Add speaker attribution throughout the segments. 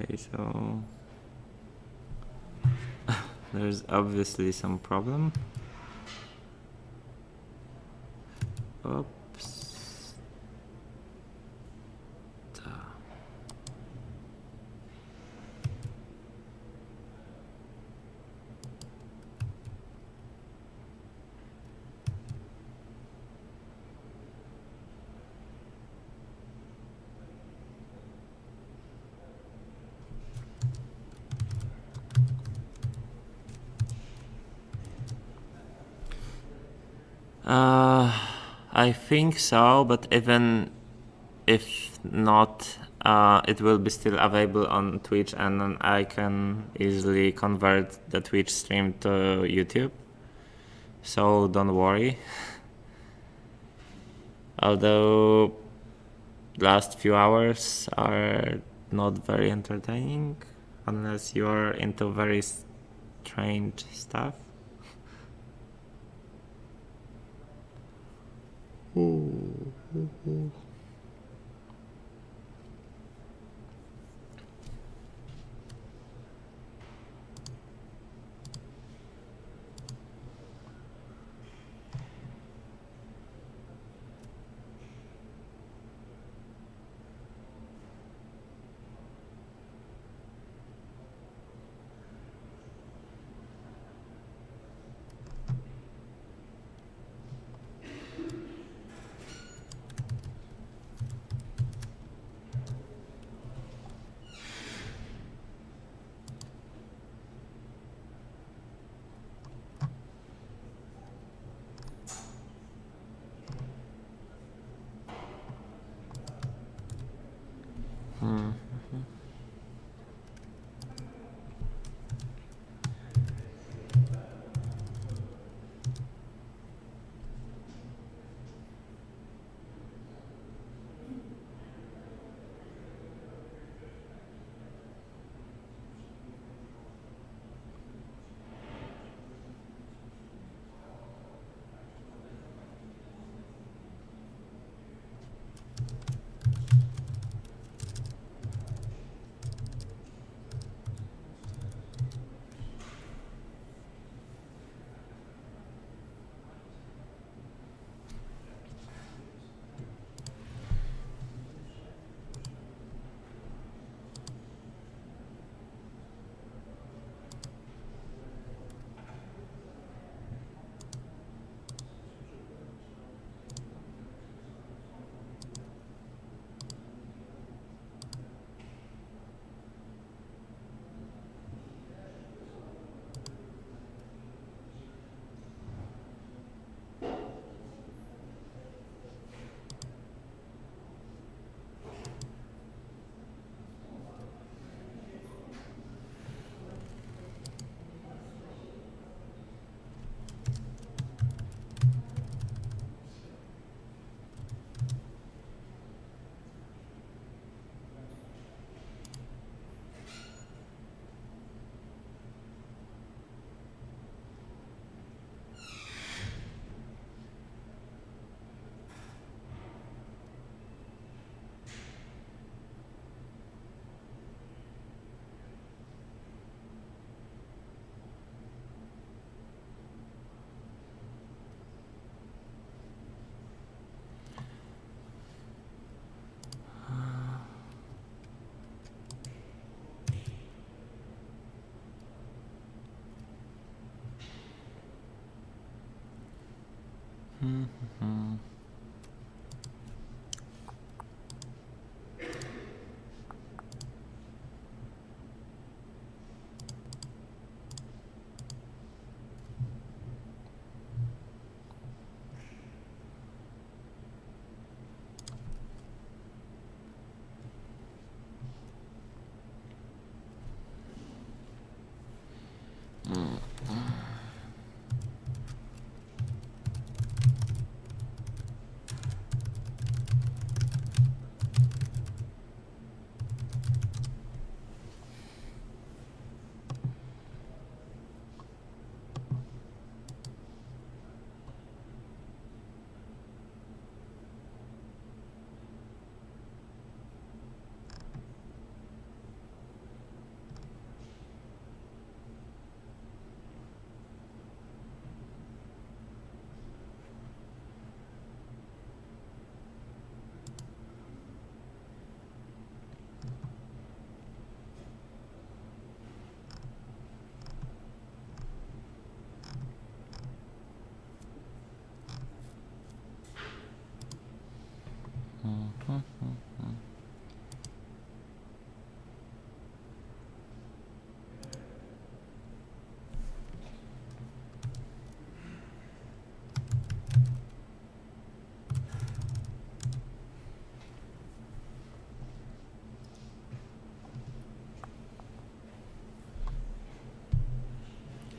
Speaker 1: Okay, so there's obviously some problem. Oops. I think so, but even if not, it will be still available on Twitch, and then I can easily convert the Twitch stream to YouTube. So don't worry. Although last few hours are not very entertaining unless you are into very strange stuff.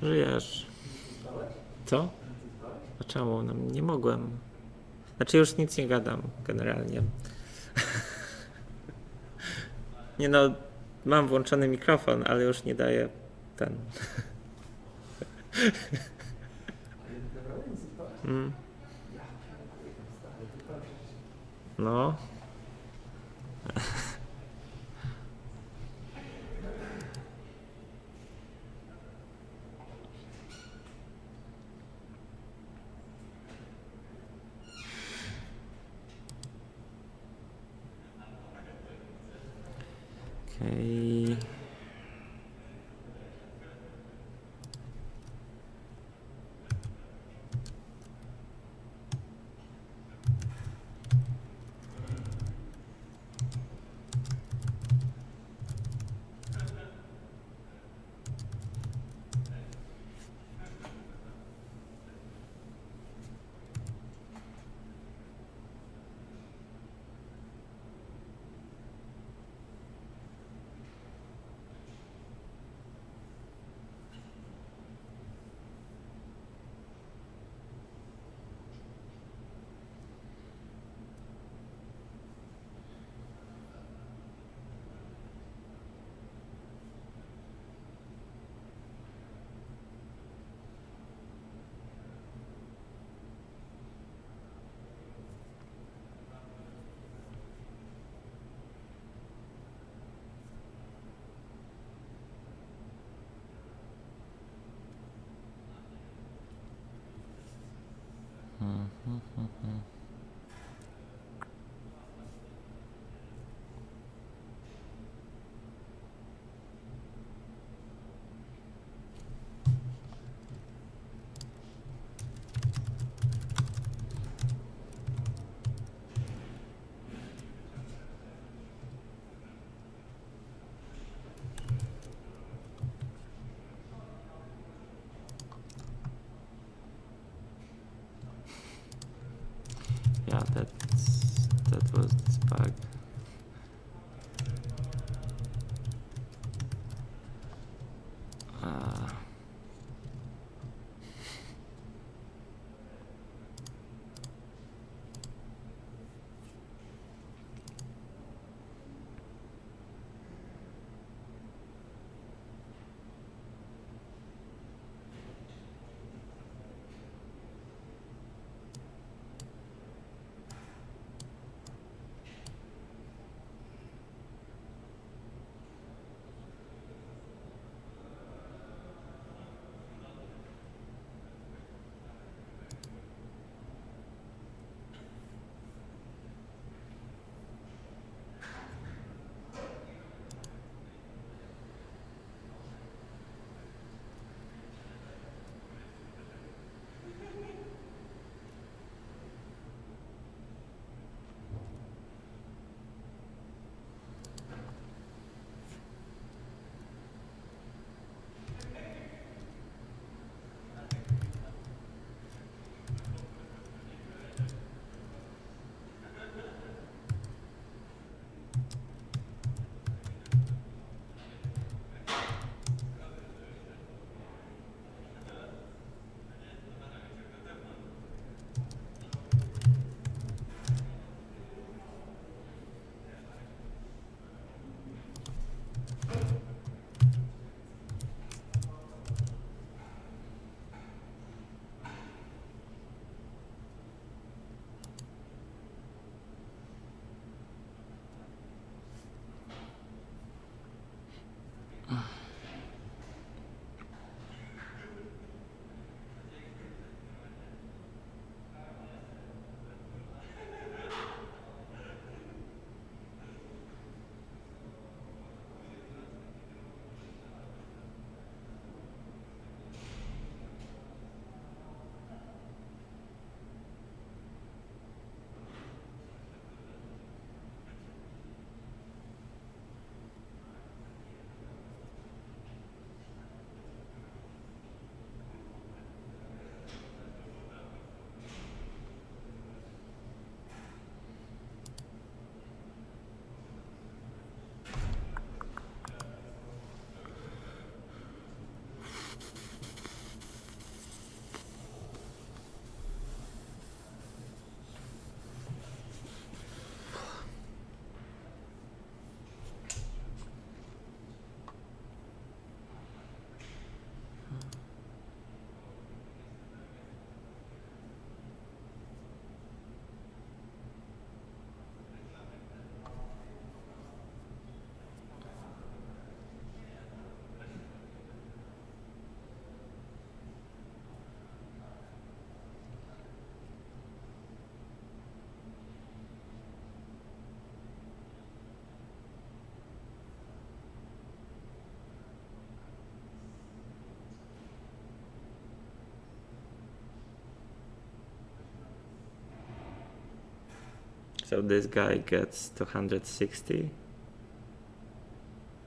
Speaker 1: Żyjesz. Co? A czemu? No, nie mogłem. Znaczy już nic nie gadam generalnie. Nie no, mam włączony mikrofon, ale już nie daję ten. No. Okej. Yeah, that was this bug. So this guy gets 260.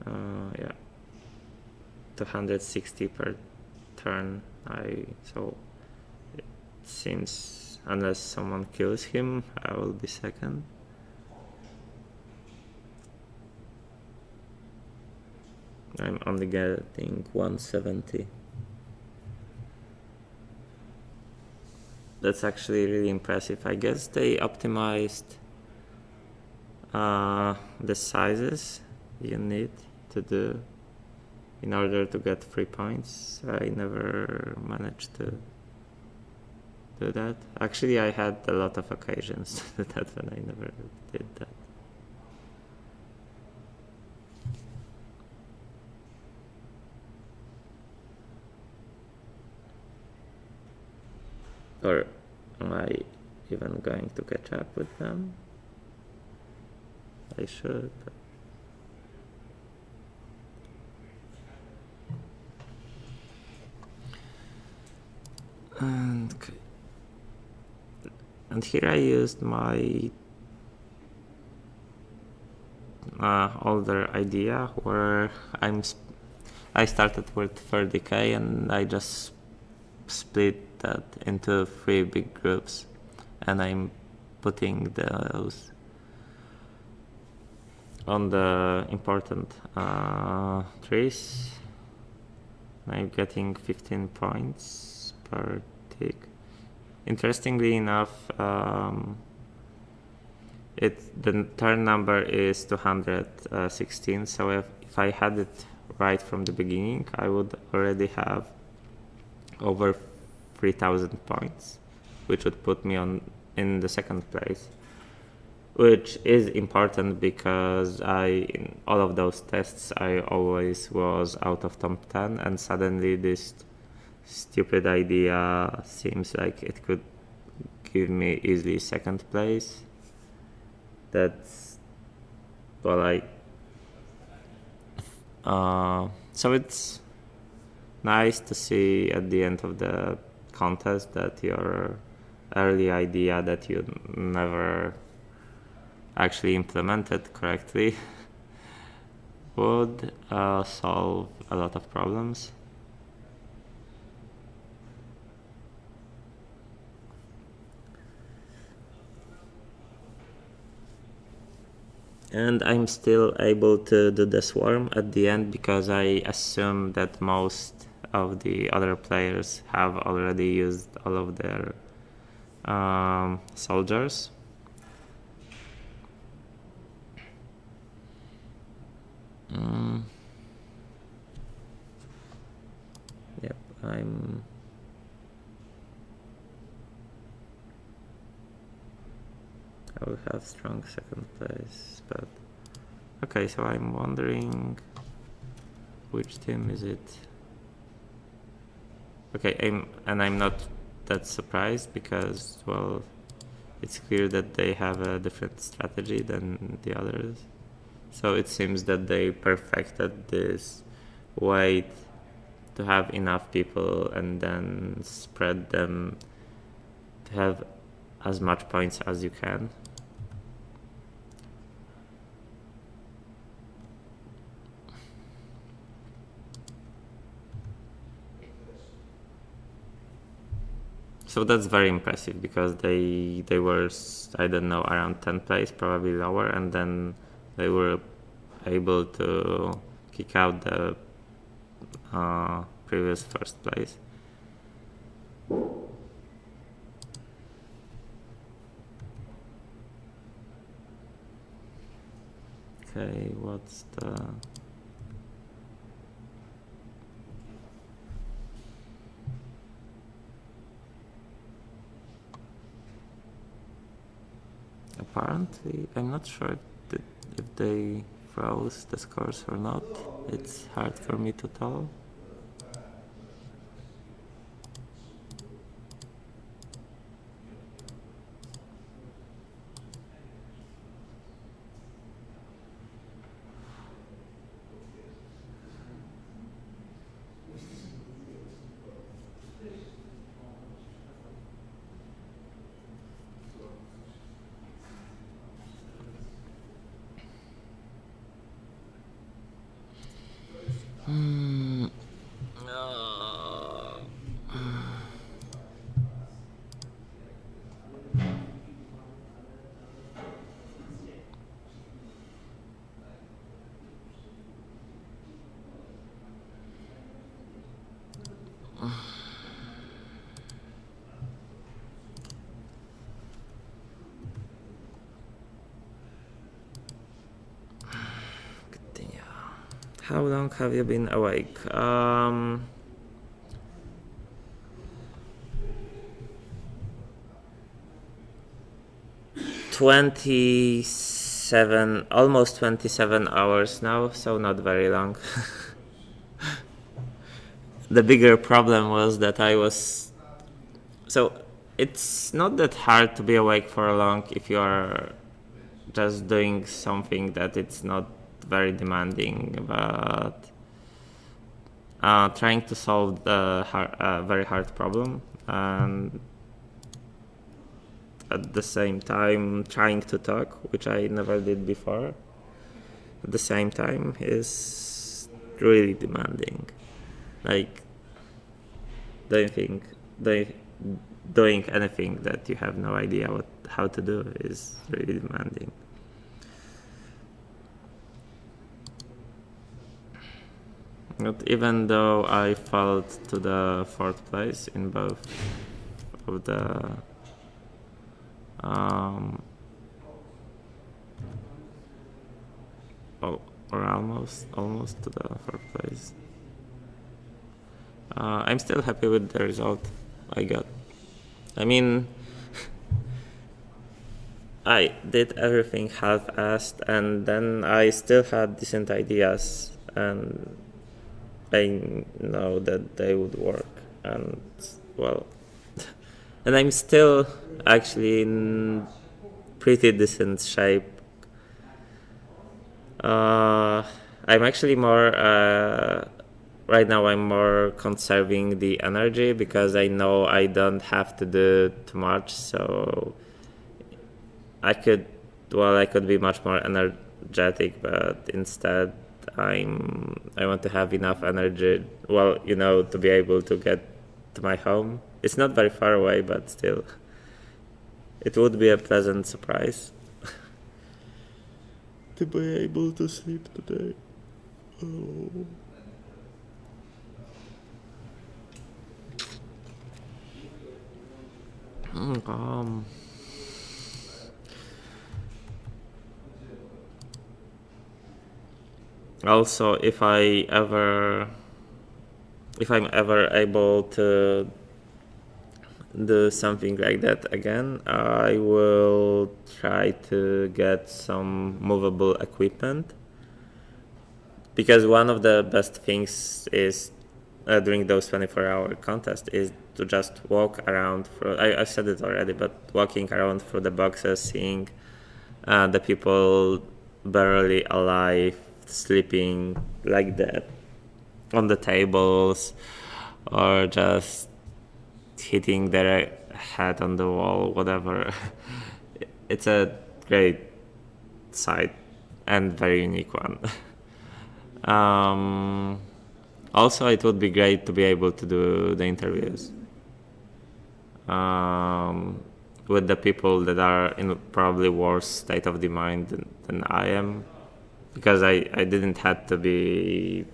Speaker 1: Yeah, 260 per turn. So it seems unless someone kills him, I will be second. I'm only getting 170. That's actually really impressive. I guess they optimized the sizes you need to do in order to get 3 points. I never managed to do that. Actually, I had a lot of occasions to do that when I never did that. Or am I even going to catch up with them? I should. And here I used my older idea where I started with 30k and I just split that into 3 big groups, and I'm putting those on the important trees. I'm getting 15 points per tick. Interestingly enough, the turn number is 216, so if I had it right from the beginning, I would already have over 3,000 points, which would put me in the second place, which is important because in all of those tests I always was out of top 10, and suddenly this stupid idea seems like it could give me easily second place. That's well, so it's nice to see at the end of the contest that your early idea that you never actually implemented correctly would solve a lot of problems. And I'm still able to do the swarm at the end because I assume that most of the other players have already used all of their soldiers. Yep, I will have strong second place, but okay, so I'm wondering which team is it? Okay, I'm not that surprised because, well, it's clear that they have a different strategy than the others. So it seems that they perfected this way to have enough people and then spread them to have as much points as you can. So that's very impressive because they were, I don't know, around 10th place, probably lower, and then they were able to kick out the previous first place. Okay, what's the... Apparently, I'm not sure if they froze the scores or not. It's hard for me to tell. How long have you been awake? 27, almost 27 hours now, so not very long. The bigger problem was that I was... So it's not that hard to be awake for long if you are just doing something that it's not very demanding, but trying to solve the very hard problem and at the same time trying to talk, which I never did before, at the same time is really demanding. Like doing anything that you have no idea how to do is really demanding. But even though I fell to the 4th place in both of the or almost to the 4th place, I'm still happy with the result I got. I mean, I did everything half-assed, and then I still had decent ideas, and I know that they would work, and well, and I'm still actually in pretty decent shape. I'm actually more right now I'm more conserving the energy because I know I don't have to do too much, so I could be much more energetic, but instead I want to have enough energy, to be able to get to my home. It's not very far away, but still, it would be a pleasant surprise to be able to sleep today. Oh. Also, if I'm ever able to do something like that again, I will try to get some movable equipment, because one of the best things is during those 24-hour contests is to just walk around. I said it already, but walking around through the boxes, seeing the people barely alive sleeping like that on the tables, or just hitting their head on the wall, whatever. It's a great sight and very unique one. Also, it would be great to be able to do the interviews with the people that are in probably worse state of the mind than I am, because I didn't have to be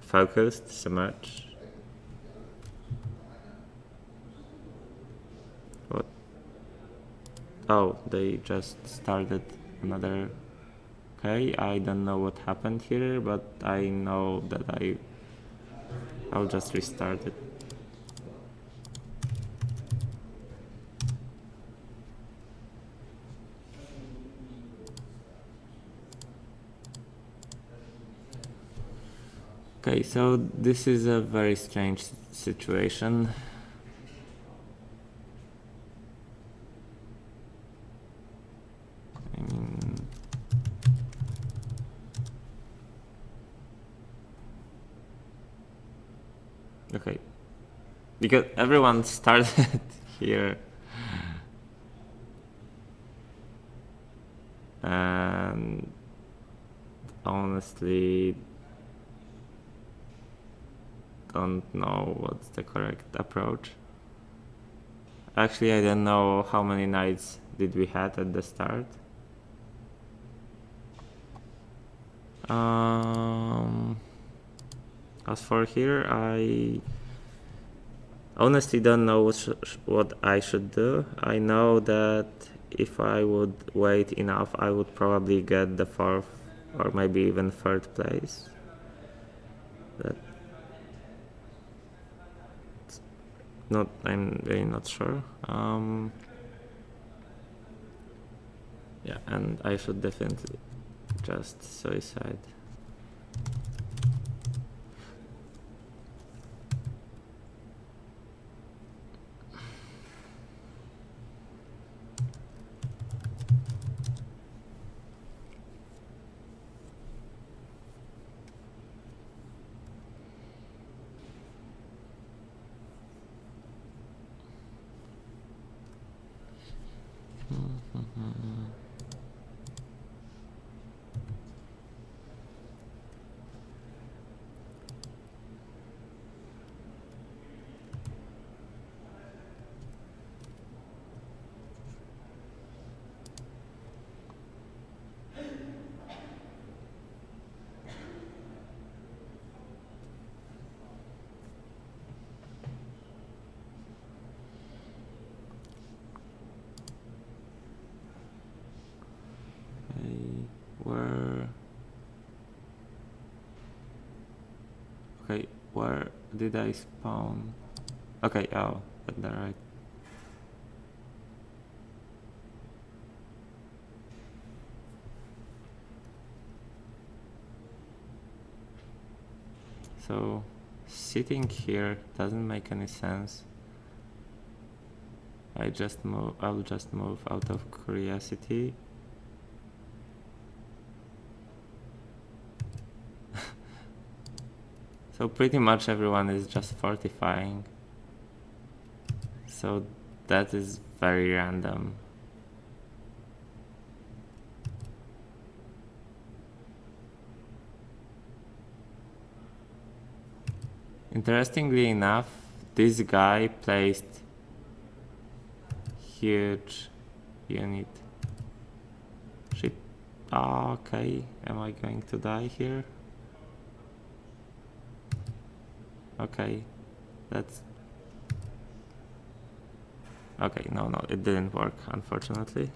Speaker 1: focused so much. What? Oh, they just started another. Okay, I don't know what happened here, but I know that I'll just restart it. Okay, so this is a very strange situation. I mean, okay, because everyone started here, and honestly don't know what's the correct approach. Actually, I don't know how many nights did we had at the start. As for here, I honestly don't know what I should do. I know that if I would wait enough, I would probably get the 4th or maybe even 3rd place. I'm really not sure. Yeah, and I should definitely just suicide. Where did I spawn? Okay, oh, at the right. So sitting here doesn't make any sense. I'll just move out of curiosity. So pretty much everyone is just fortifying. So that is very random. Interestingly enough, this guy placed huge unit. Shit. Okay, am I going to die here? Okay, that's... Okay, no, it didn't work, unfortunately.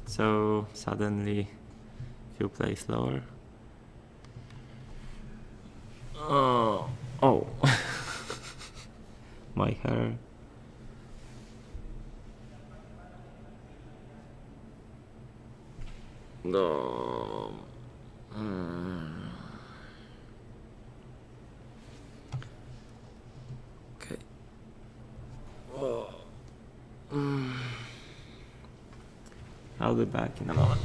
Speaker 1: So suddenly, few plays lower. Oh, my hair. No. Okay. I'll be back in a moment.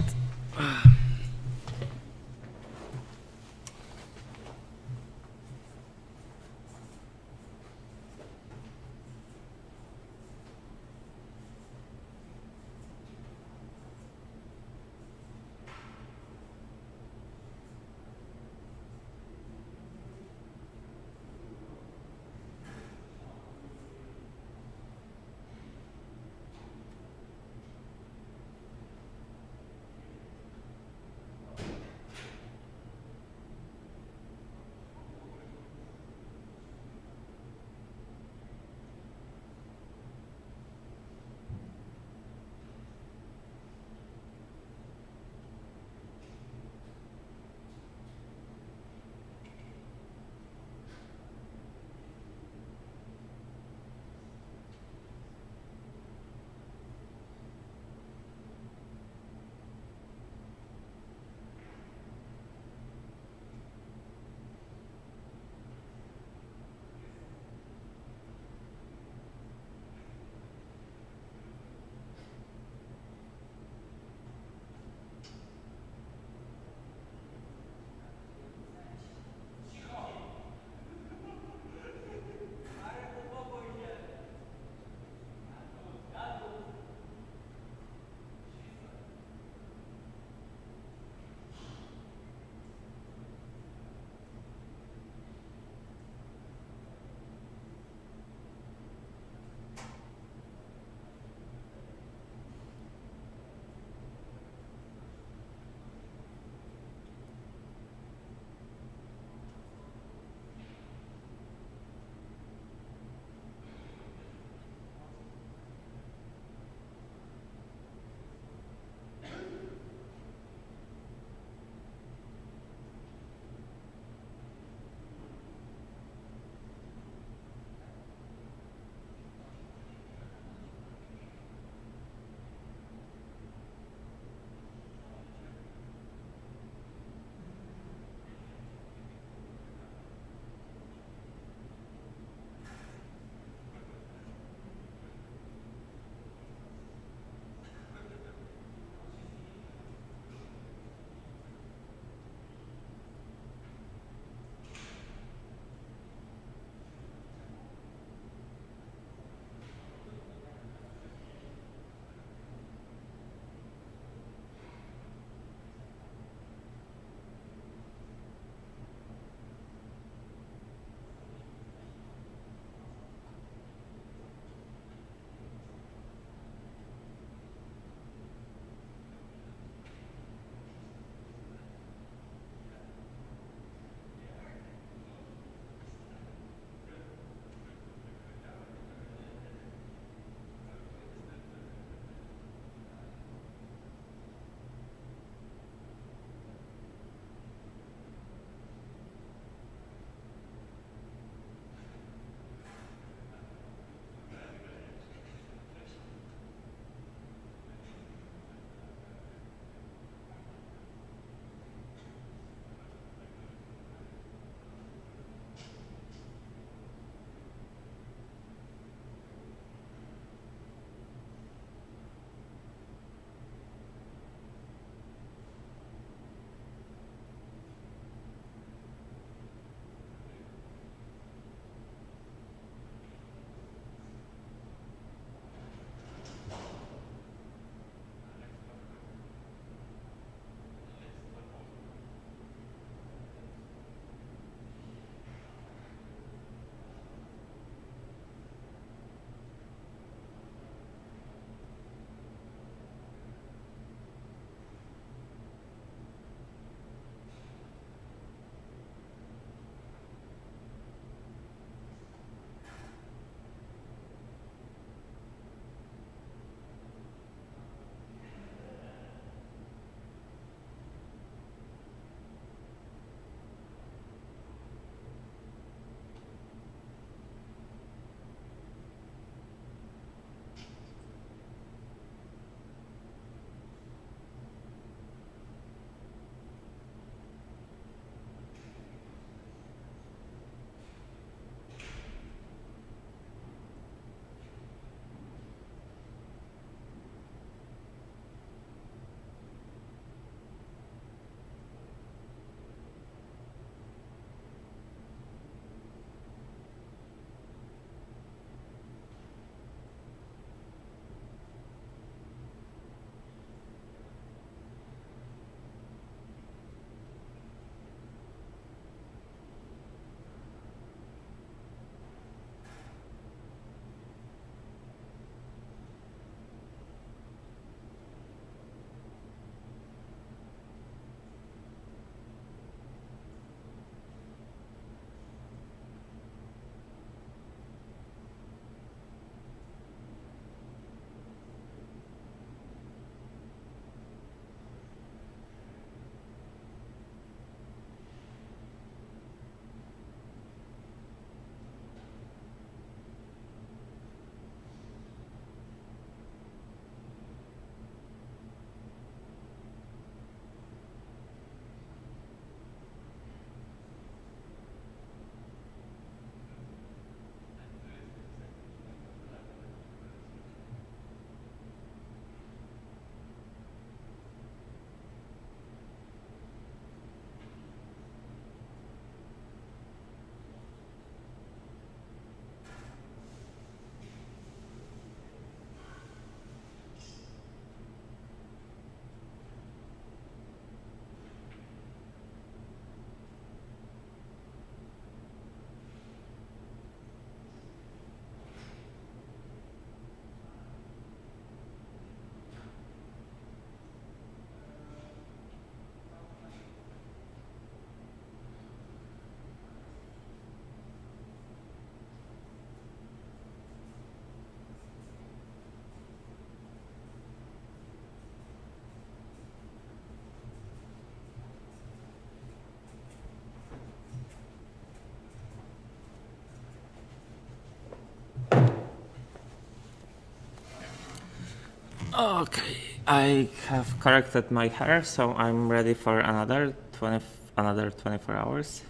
Speaker 1: Okay, I have corrected my hair, so I'm ready for another 24 hours.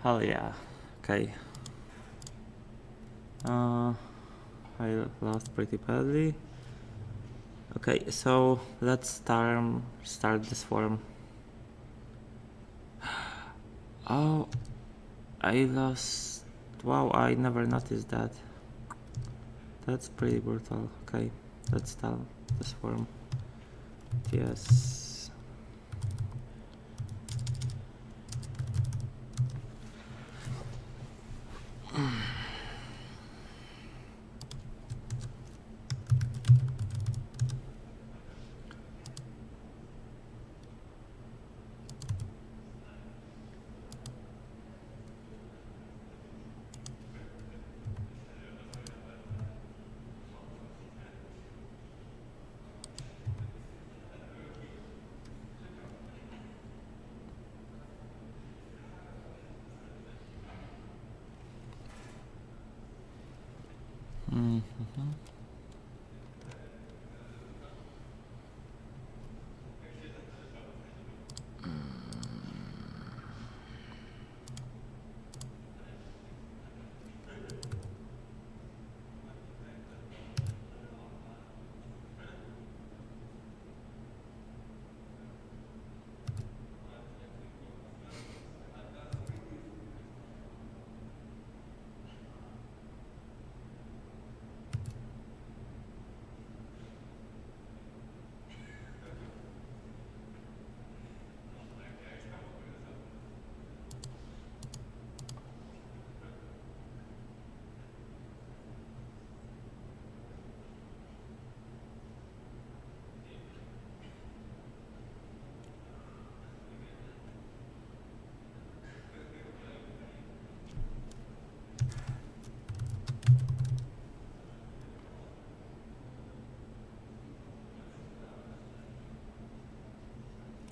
Speaker 1: Hell yeah. Okay. I lost pretty badly. Okay, so let's start the swarm. Oh, I lost. Wow, I never noticed that. That's pretty brutal. Okay, let's start the swarm. Yes.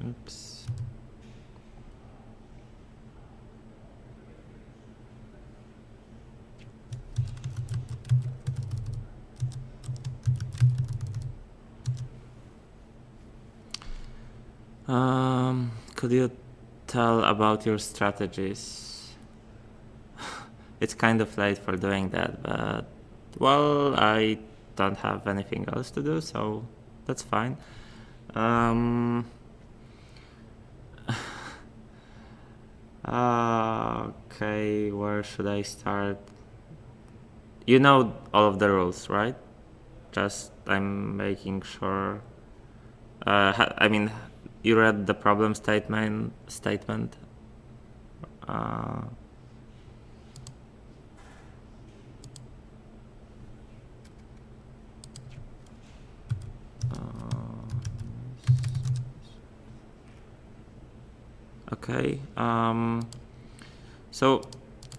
Speaker 1: Oops. Could you tell about your strategies? It's kind of late for doing that, but well, I don't have anything else to do, so that's fine. Okay, where should I start? You know all of the rules, right? Just I'm making sure. I mean, you read the problem statement. Uh, okay. So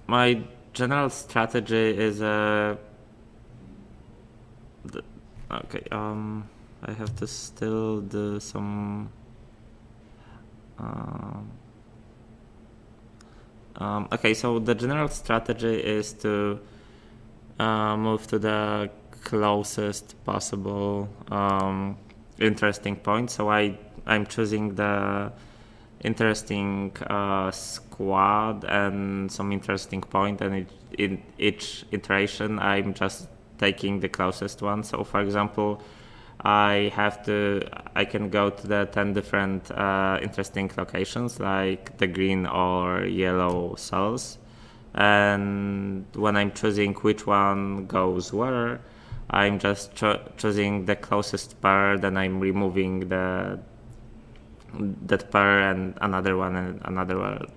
Speaker 1: my general strategy is okay. I have to still do some. Okay, so the general strategy is to move to the closest possible interesting point. So I'm choosing the interesting squad and some interesting point, and in each iteration I'm just taking the closest one. So for example, I can go to the 10 different interesting locations like the green or yellow cells, and when I'm choosing which one goes where, I'm just choosing the closest pair, then I'm removing that pair and another one.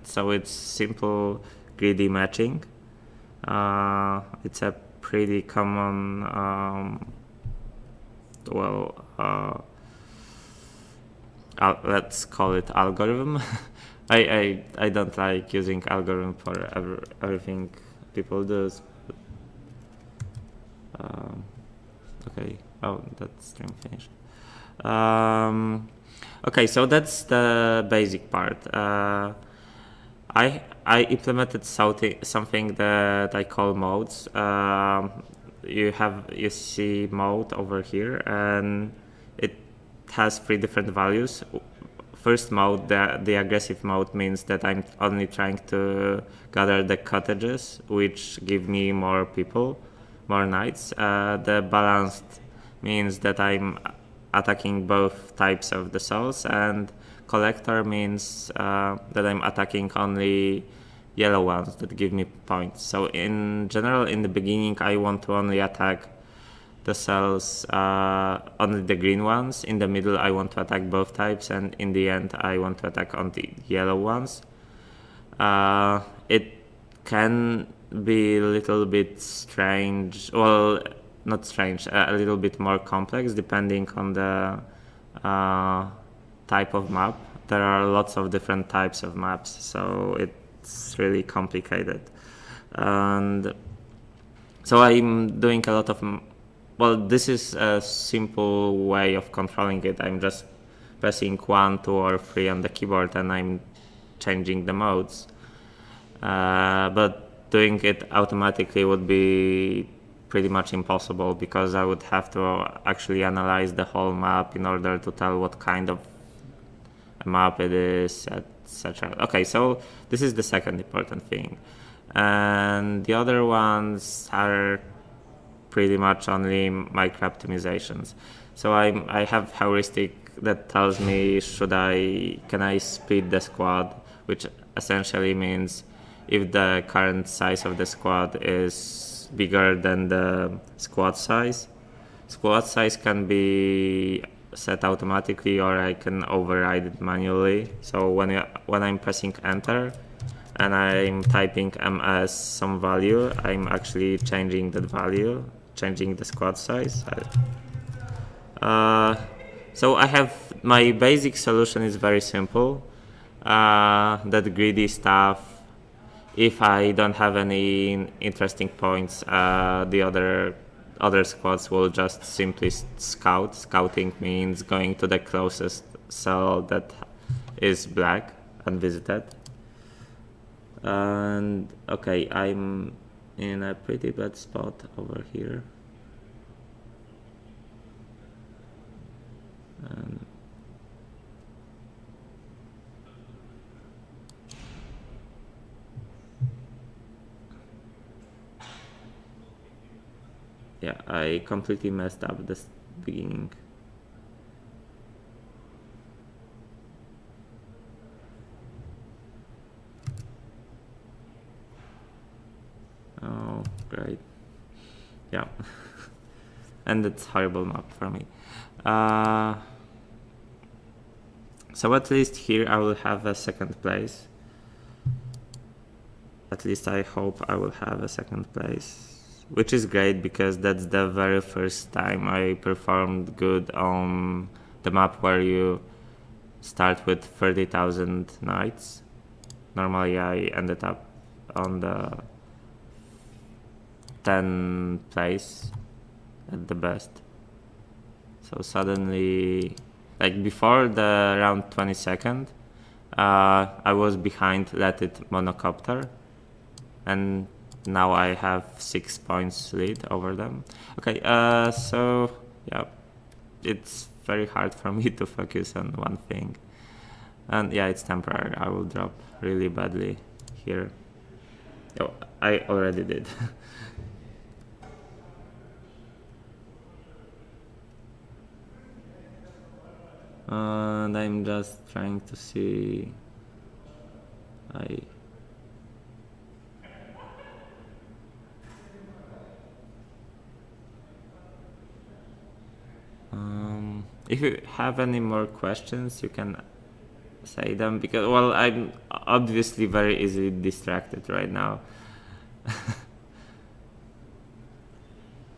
Speaker 1: So it's simple greedy matching. It's a pretty common let's call it algorithm. I don't like using algorithm for everything people do. Okay. Oh, that stream finished. Okay, so that's the basic part. I implemented something that I call modes. you see mode over here, and it has 3 different values. First mode, the aggressive mode, means that I'm only trying to gather the cottages, which give me more people, more knights. The balanced means that I'm attacking both types of the souls, and collector means that I'm attacking only yellow ones that give me points. So in general, in the beginning, I want to only attack the cells, only the green ones. In the middle, I want to attack both types, and in the end, I want to attack on the yellow ones. It can be a little bit strange, well, not strange, a little bit more complex depending on the type of map. There are lots of different types of maps, so it's really complicated. And so I'm doing a lot of, well, this is a simple way of controlling it. I'm just pressing 1, 2, or 3 on the keyboard, and I'm changing the modes. But doing it automatically would be pretty much impossible, because I would have to actually analyze the whole map in order to tell what kind of a map it is, etc. Okay, so this is the second important thing. And the other ones are pretty much only micro optimizations. So I have heuristic that tells me can I split the squad, which essentially means if the current size of the squad is bigger than the squad size can be set automatically, or I can override it manually. So when I'm pressing enter and I'm typing MS some value, I'm actually changing that value, changing the squad size. So I have, my basic solution is very simple. That greedy stuff, if I don't have any interesting points, the other squads will just simply scout. Scouting means going to the closest cell that is black, unvisited. And okay, I'm in a pretty bad spot over here. Yeah, I completely messed up this beginning. Oh, great. Yeah. And it's horrible map for me. So at least here I will have a second place. At least I hope I will have a second place, which is great because that's the very first time I performed good on the map where you start with 30,000 knights. Normally I ended up on the 10th place at the best. So suddenly, like before the round 22nd, I was behind Let It Monocopter, and now I have 6 points lead over them. Okay, so yeah, it's very hard for me to focus on one thing. And yeah, it's temporary. I will drop really badly here. Oh, I already did. And I'm just trying to see. If you have any more questions, you can say them, because, well, I'm obviously very easily distracted right now.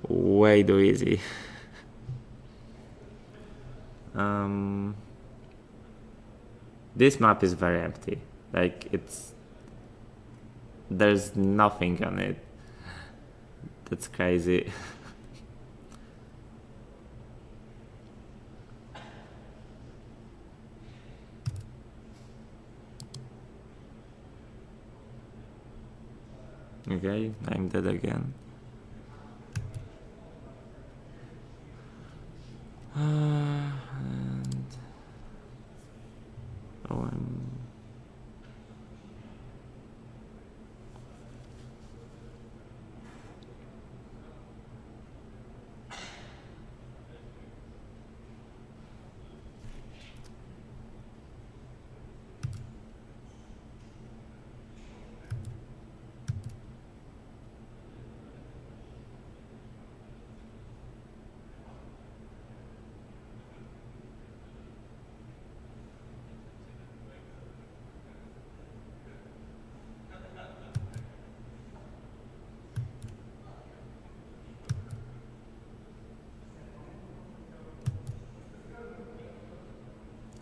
Speaker 1: Way too easy. This map is very empty. Like, there's nothing on it. That's crazy. Okay, I'm dead again. And oh,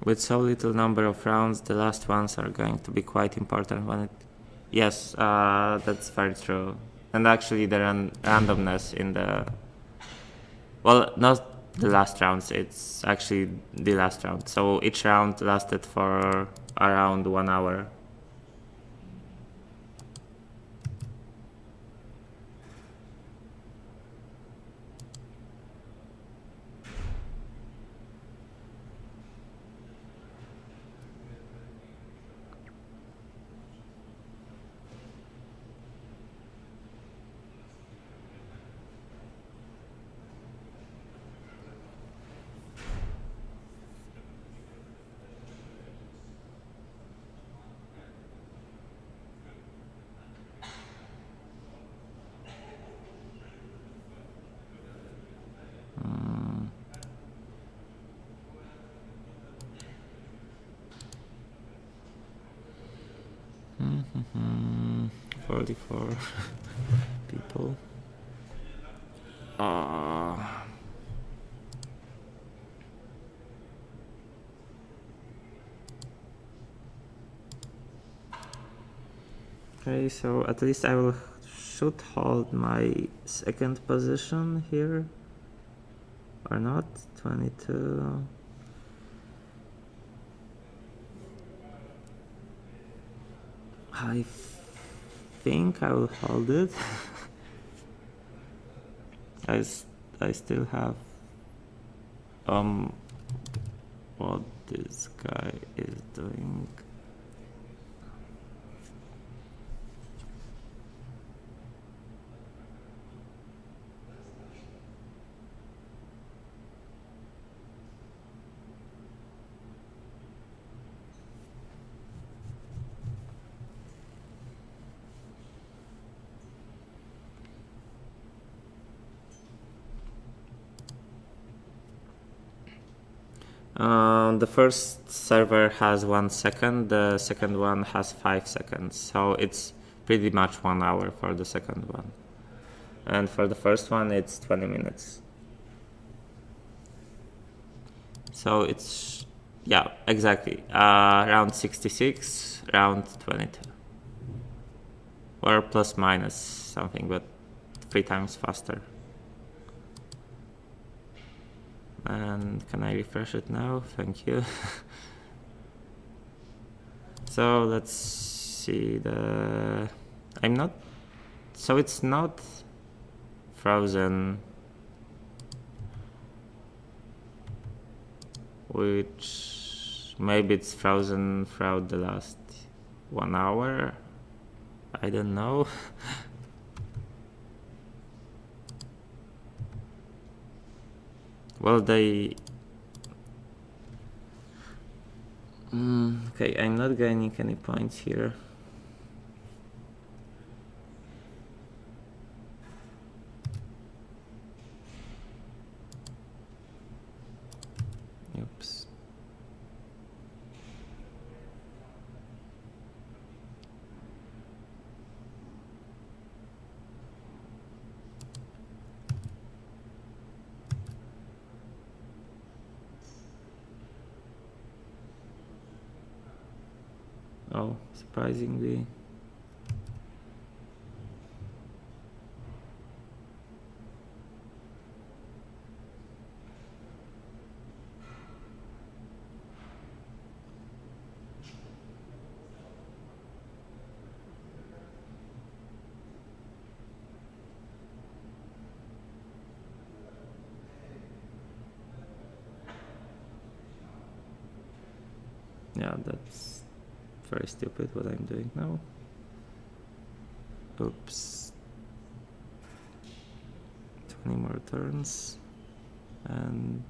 Speaker 1: with so little number of rounds, the last ones are going to be quite important when it. Yes, that's very true. And actually, the randomness in the. Well, not the last rounds, it's actually the last round. So each round lasted for around 1 hour. Mm. 44 people. Okay, so at least I should hold my second position here. Or not? 22. I think I will hold it. I still have what this guy is doing. The first server has 1 second, the second one has 5 seconds, so it's pretty much 1 hour for the second one. And for the first one, it's 20 minutes. So it's, yeah, exactly, round 66, round 22. Or plus minus something, but 3 times faster. And can I refresh it now? Thank you. So let's see the. I'm not. So it's not frozen. Which maybe it's frozen throughout the last 1 hour. I don't know. Well, they. Okay, I'm not gaining any points here. Oops. Oh, surprisingly. Yeah, that's very stupid what I'm doing now. Oops. 20 more turns. And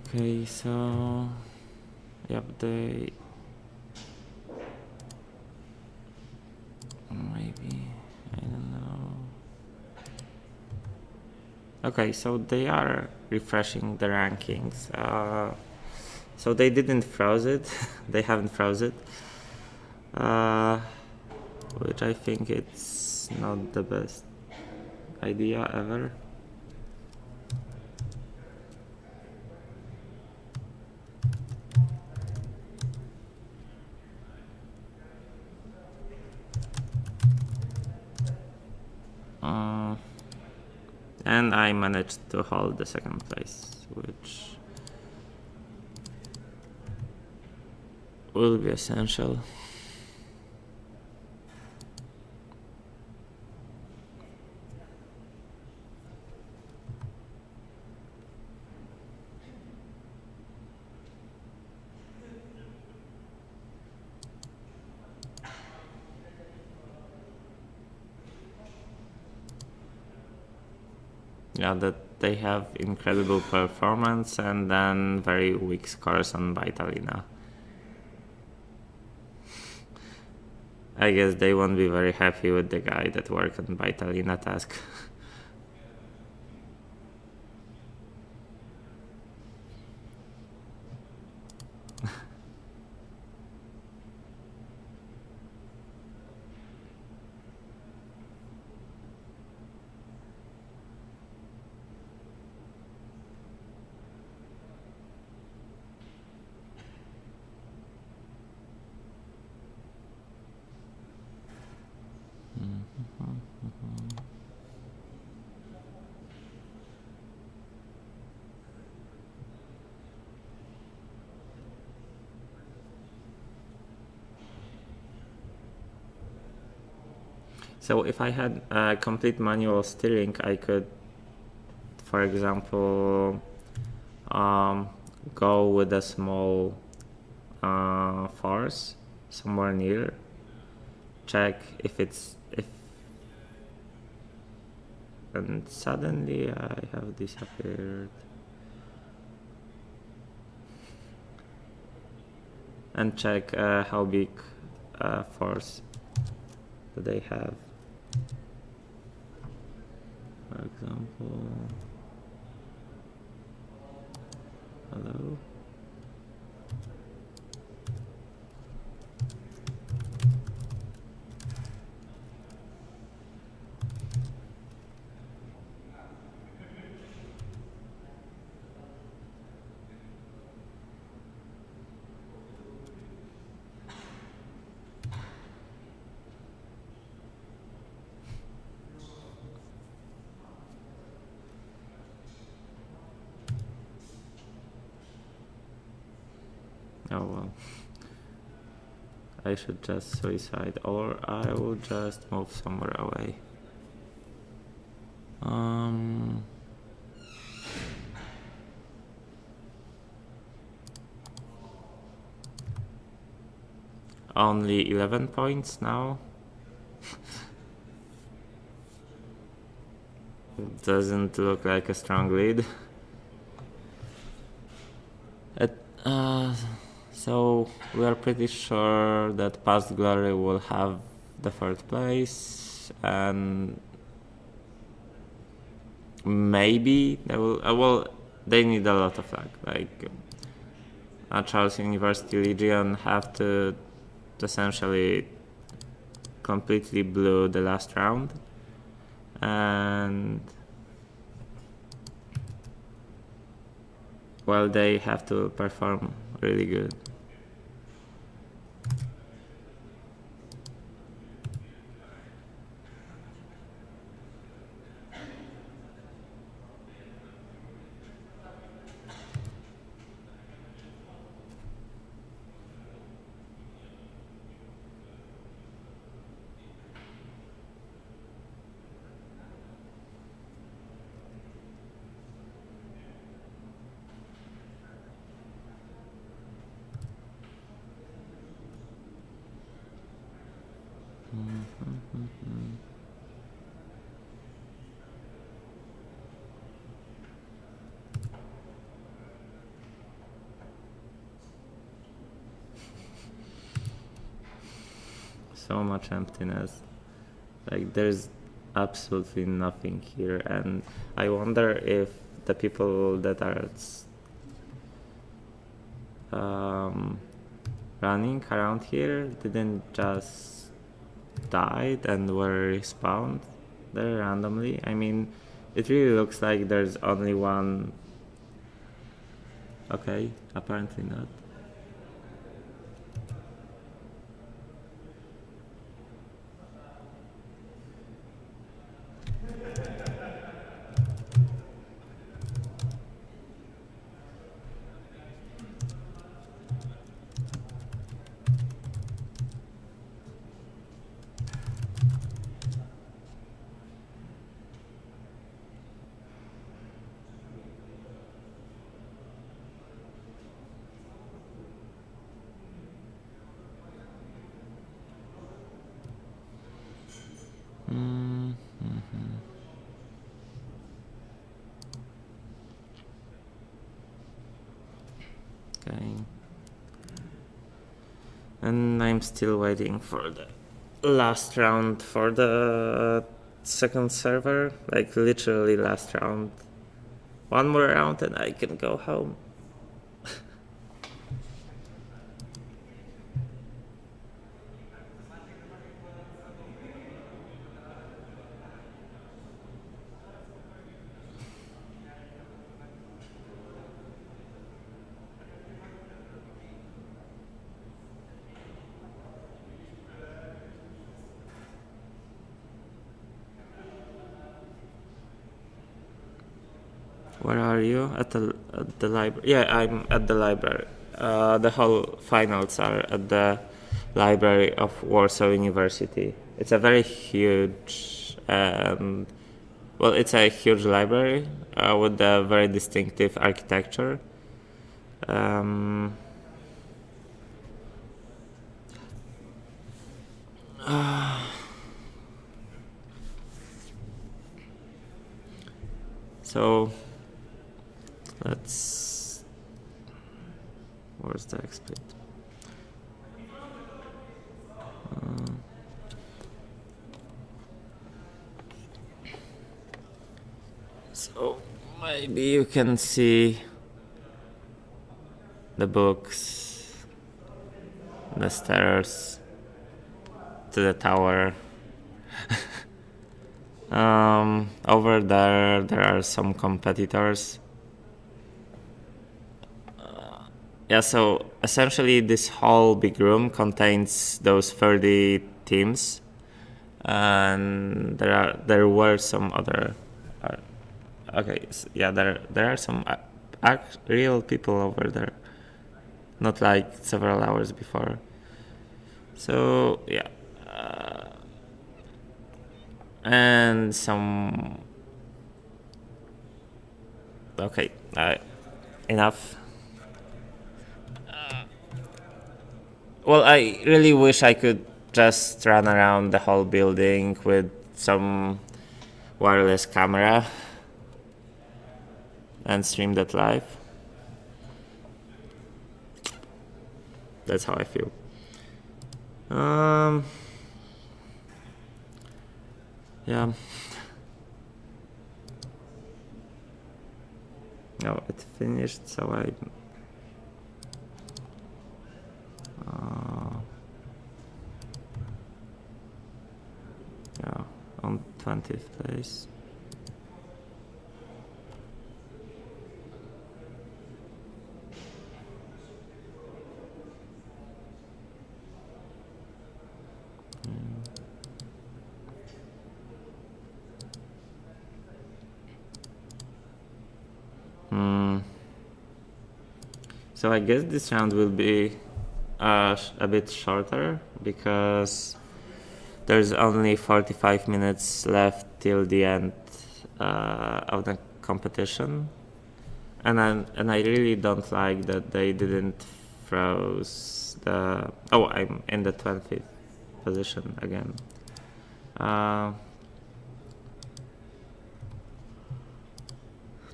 Speaker 1: okay, so yep, they maybe, I don't know. Okay, so they are refreshing the rankings. So they didn't froze it. They haven't froze it, which I think it's not the best idea ever. And I managed to hold the second place, which will be essential. Yeah, that they have incredible performance and then very weak scores on Vitalina. I guess they won't be very happy with the guy that worked on Vitalina task. So if I had complete manual steering, I could, for example, go with a small force somewhere near, check if and suddenly I have disappeared. And check how big force do they have. For example, hello. Oh well. I should just suicide, or I will just move somewhere away. Only 11 points now. Doesn't look like a strong lead. So we are pretty sure that Past Glory will have the third place, and maybe they will. Well, they need a lot of luck. Like Charles University Legion have to essentially completely blew the last round, and well, they have to perform really good. So much emptiness. Like there's absolutely nothing here, and I wonder if the people that are running around here didn't just died and were respawned there randomly. I mean, it really looks like there's only one. Okay, apparently not. Okay. And I'm still waiting for the last round for the second server. Like literally last round. One more round and I can go home. Where are you? At the library? Yeah, I'm at the library. The whole finals are at the library of Warsaw University. It's a very huge, well, it's a huge library with a very distinctive architecture. So let's. Where's the expert? So maybe you can see the books, the stairs to the tower. Over there are some competitors. Yeah, so essentially this whole big room contains those 30 teams, and there were some other. Okay, yeah, there are some real people over there, not like several hours before. So yeah, and some. Okay, enough. Well, I really wish I could just run around the whole building with some wireless camera and stream that live. That's how I feel. Yeah. No, it finished, so I... yeah, on 20th place. So I guess this round will be a bit shorter because there's only 45 minutes left till the end of the competition, and I really don't like that they didn't froze the... Oh, I'm in the 20th position again.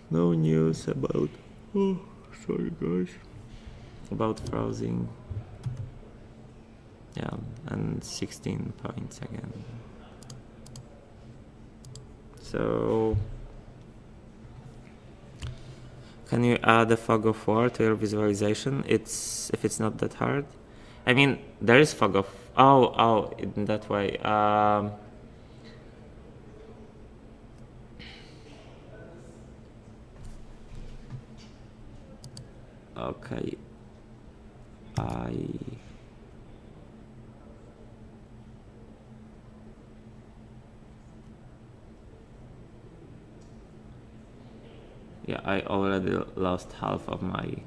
Speaker 1: No news about... Oh, sorry guys. About frozen. Yeah, and 16 points again. So, can you add a fog of war to your visualization? If it's not that hard. I mean, there is fog of... Oh, in that way. Okay. Yeah, I already lost half of my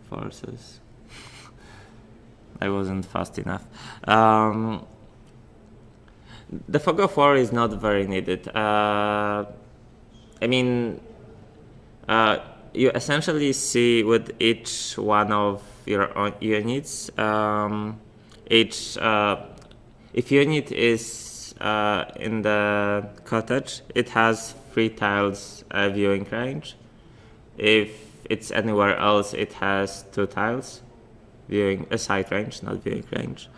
Speaker 1: forces. I wasn't fast enough. The fog of war is not very needed. I mean, you essentially see with each one of your own units, if unit is in the cottage, it has 3 tiles viewing range. If it's anywhere else, it has 2 tiles viewing sight range, not viewing range.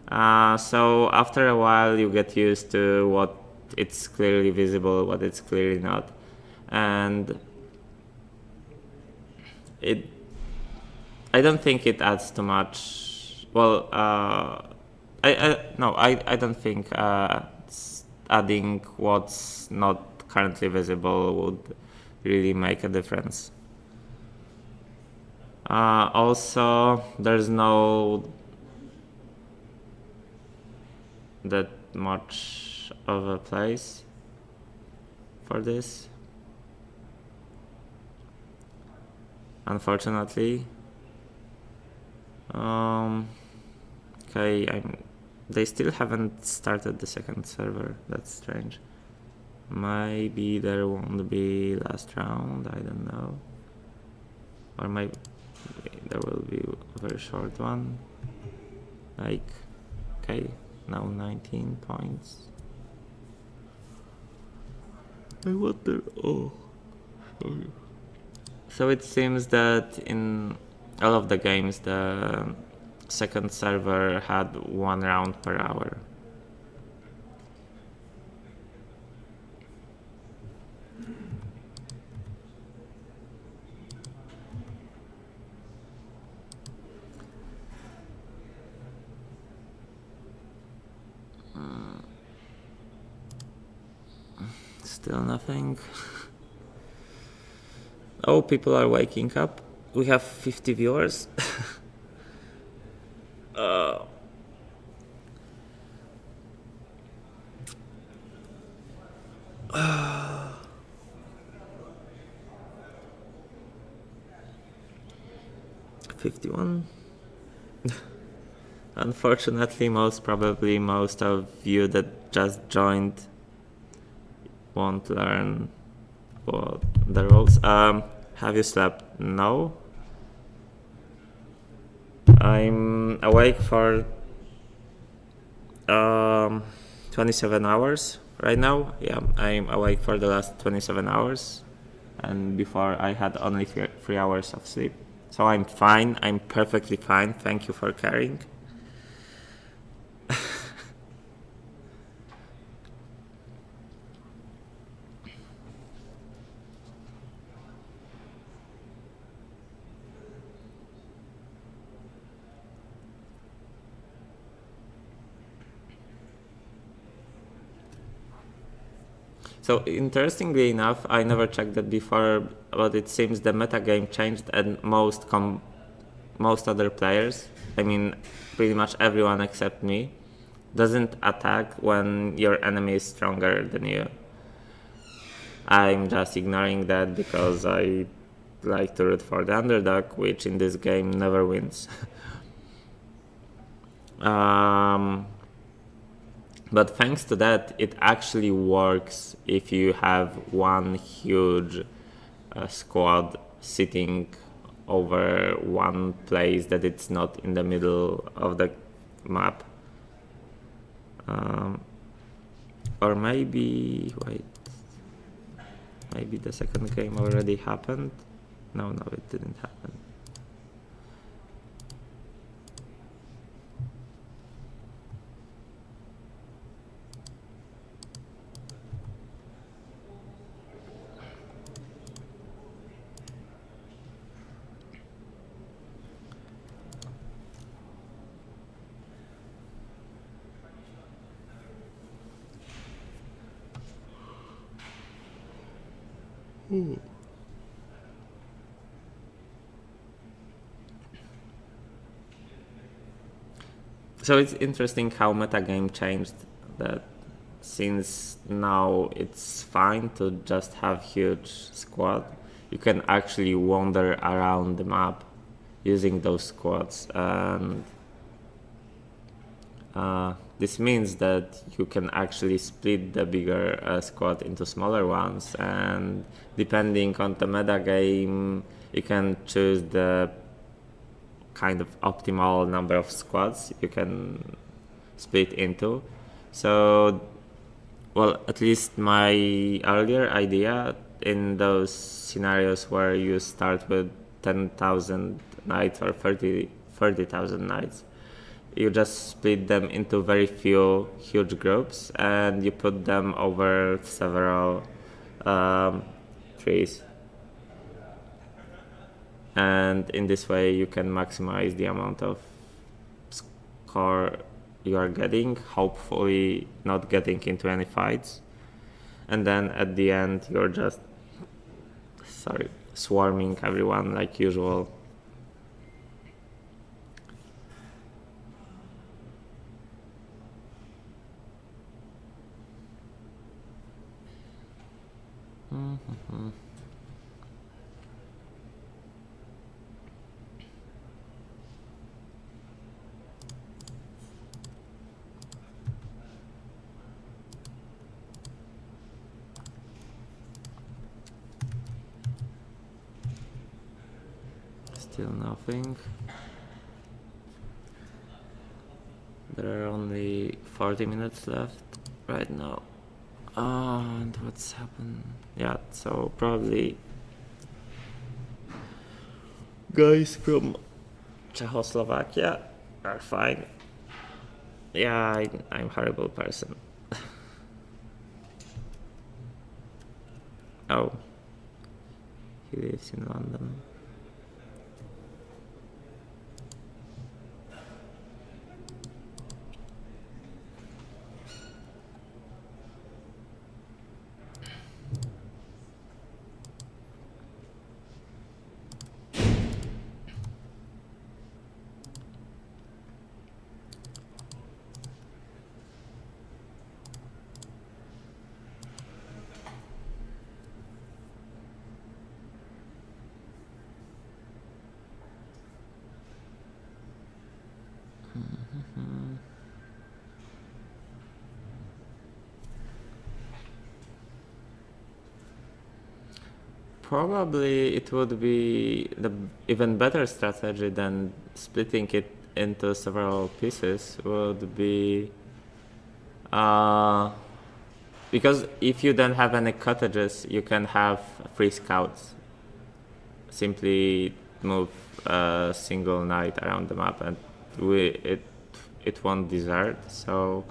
Speaker 1: So after a while, you get used to what it's clearly visible, what it's clearly not, and I don't think it adds too much. Well, I don't think adding what's not currently visible would really make a difference. Also, there's no that much of a place for this, unfortunately. Okay, they still haven't started the second server. That's strange. Maybe there won't be last round, I don't know. Or maybe there will be a very short one. Like, okay, now 19 points. I wonder... Oh, sorry. So it seems that in all of the games, the second server had 1 round per hour. Still nothing. Oh, people are waking up. We have 50 viewers. 51. Unfortunately, probably most of you that just joined won't learn what the rules. Have you slept? No. I'm awake for 27 hours right now. Yeah, I'm awake for the last 27 hours. and before I had only 3 hours of sleep. So I'm fine. I'm perfectly fine. Thank you for caring. So interestingly enough, I never checked that before, but it seems the metagame changed and most other players, I mean pretty much everyone except me, doesn't attack when your enemy is stronger than you. I'm just ignoring that because I like to root for the underdog, which in this game never wins. But thanks to that, it actually works if you have one huge squad sitting over one place that it's not in the middle of the map. Or maybe, wait, maybe the second game already happened? No, it didn't happen. So it's interesting how metagame changed, that since now it's fine to just have huge squad, you can actually wander around the map using those squads, and this means that you can actually split the bigger squad into smaller ones, and depending on the metagame, you can choose the kind of optimal number of squads you can split into. So, well, at least my earlier idea in those scenarios where you start with 10,000 knights or 30,000 knights, you just split them into very few huge groups and you put them over several trees. And in this way you can maximize the amount of score you are getting, hopefully not getting into any fights, and then at the end you're just swarming everyone like usual. Still nothing. There are only 40 minutes left right now. And what's happened? Yeah, so probably guys from Czechoslovakia are fine. Yeah, I'm a horrible person. Oh, he lives in London. Probably it would be the even better strategy than splitting it into several pieces would be Because if you don't have any cottages, you can have free scouts. Simply move a single knight around the map, and it won't desert. So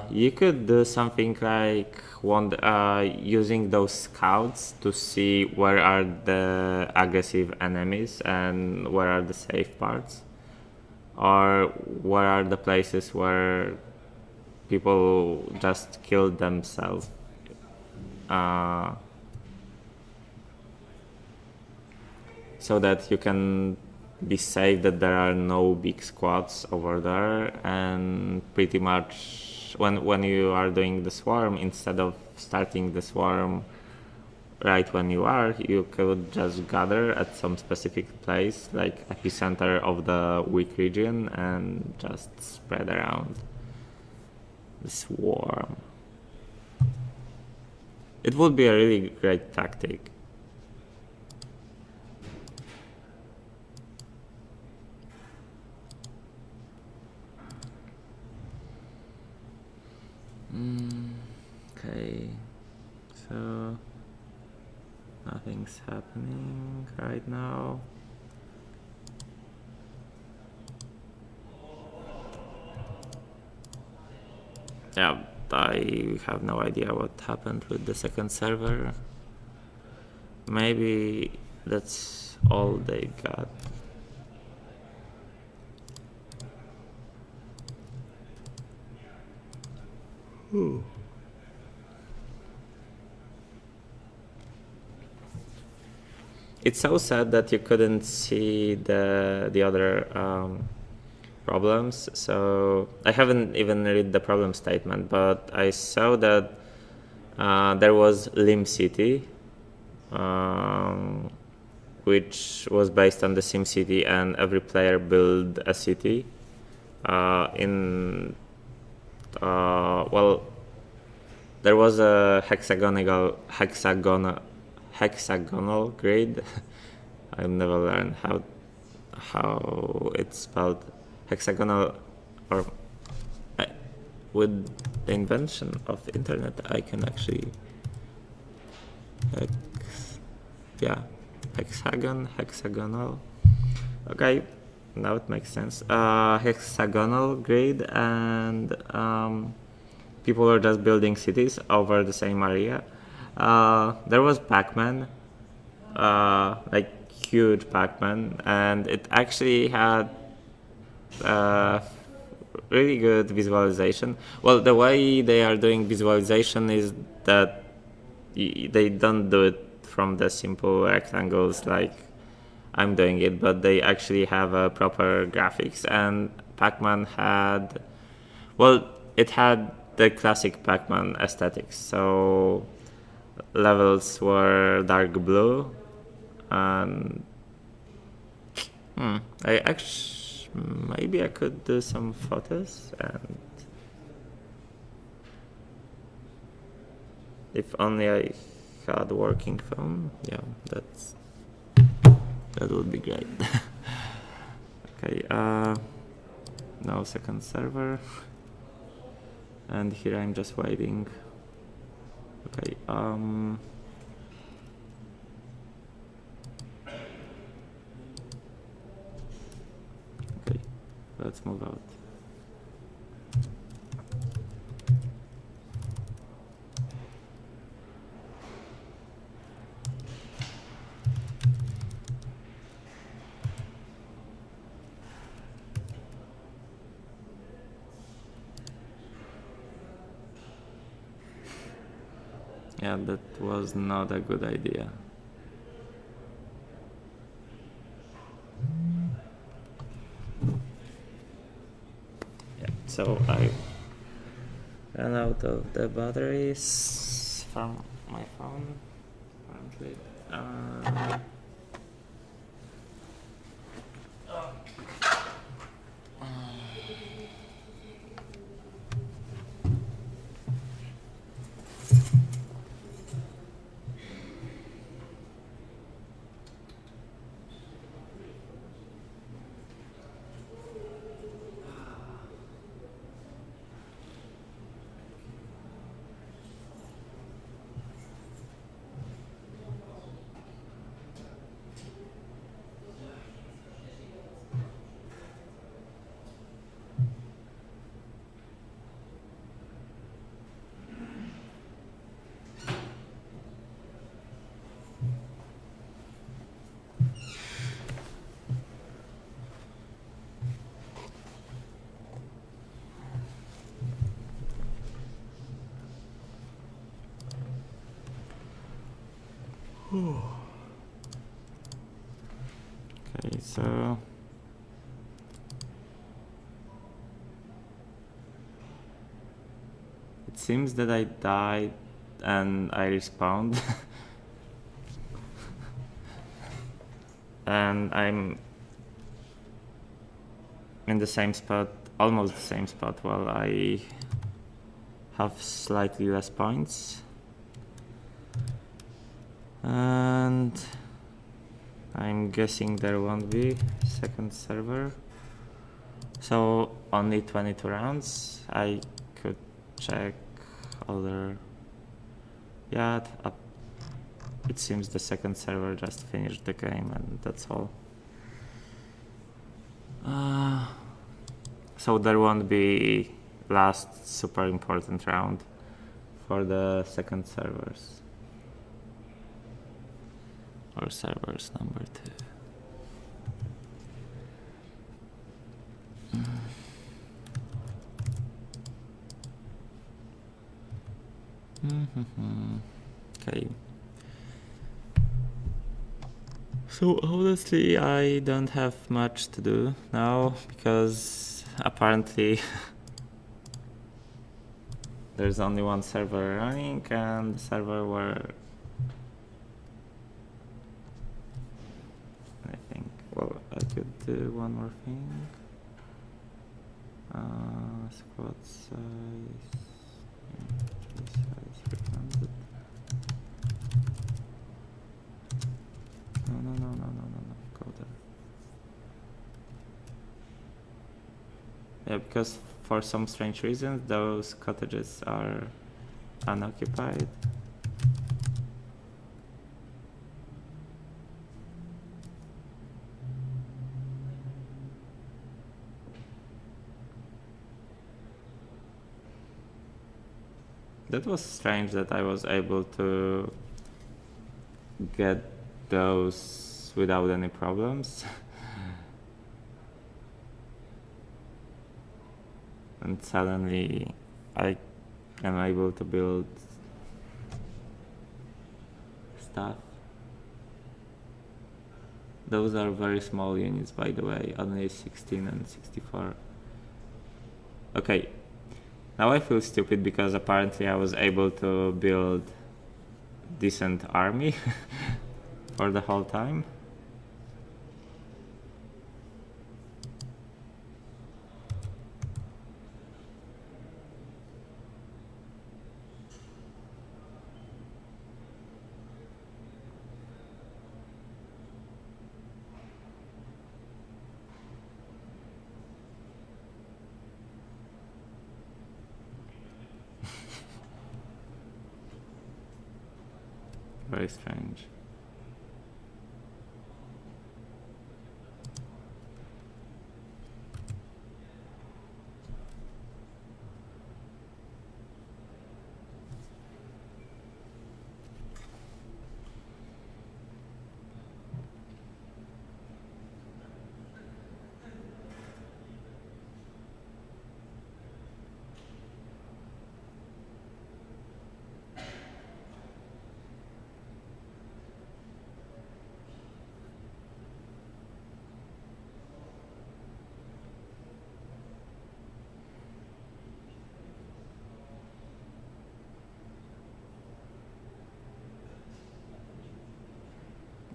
Speaker 1: you could do something like using those scouts to see where are the aggressive enemies and where are the safe parts, or where are the places where people just kill themselves. Uh, so that you can be safe that there are no big squads over there, and pretty much when you are doing the swarm, instead of starting the swarm right when you could just gather at some specific place, like epicenter of the weak region, and just spread around the swarm. It would be a really great tactic. Okay, so nothing's happening right now. Yeah, I have no idea what happened with the second server. Maybe that's all they got. It's so sad that you couldn't see the other problems. So I haven't even read the problem statement, but I saw that there was Lim City, which was based on the Sim City, and every player built a city. Well, there was a hexagonal grid. I've never learned how it's spelled. Hexagonal, or with the invention of the internet, I can actually hexagonal. Okay, now it makes sense. Hexagonal grid, and people are just building cities over the same area. There was Pac-Man, like huge Pac-Man, and it actually had really good visualization. Well, the way they are doing visualization is that they don't do it from the simple rectangles like I'm doing it, but they actually have a proper graphics. And Pac-Man had, well, it had the classic Pac-Man aesthetics. So levels were dark blue, and I actually maybe I could do some photos, and if only I had a working phone, yeah, that would be great. Okay, now second server, and here I'm just waiting. Okay, okay, let's move out. Yeah, that was not a good idea. Yeah, so I ran out of the batteries from my phone, apparently. Okay, so it seems that I died and I respawned. And I'm in the same spot, almost the same spot, while I have slightly less points. And I'm guessing there won't be second server. So only 22 rounds. I could check other. Yeah, it seems the second server just finished the game, and that's all. So there won't be last super important round for the second servers. Or servers number 2. Okay. So honestly, I don't have much to do now because apparently there's only one server running, and the server where I think, well, I could do one more thing. Squad size, size 300. No, go there. Yeah, because for some strange reason those cottages are unoccupied. That was strange that I was able to get those without any problems. And suddenly I am able to build stuff. Those are very small units, by the way, only 16 and 64. Okay, now I feel stupid because apparently I was able to build decent army for the whole time. Very strange.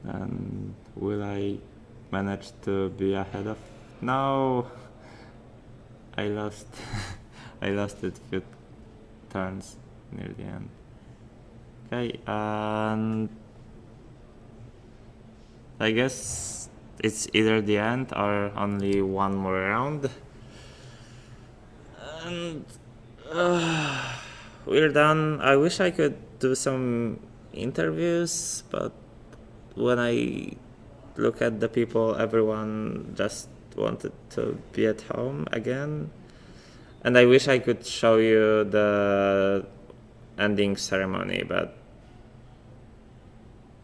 Speaker 1: And will I manage to be ahead of? No, I lost. I lost it few turns near the end. Okay, and I guess it's either the end or only one more round. And we're done. I wish I could do some interviews, but when I look at the people, everyone just wanted to be at home again. And I wish I could show you the ending ceremony, but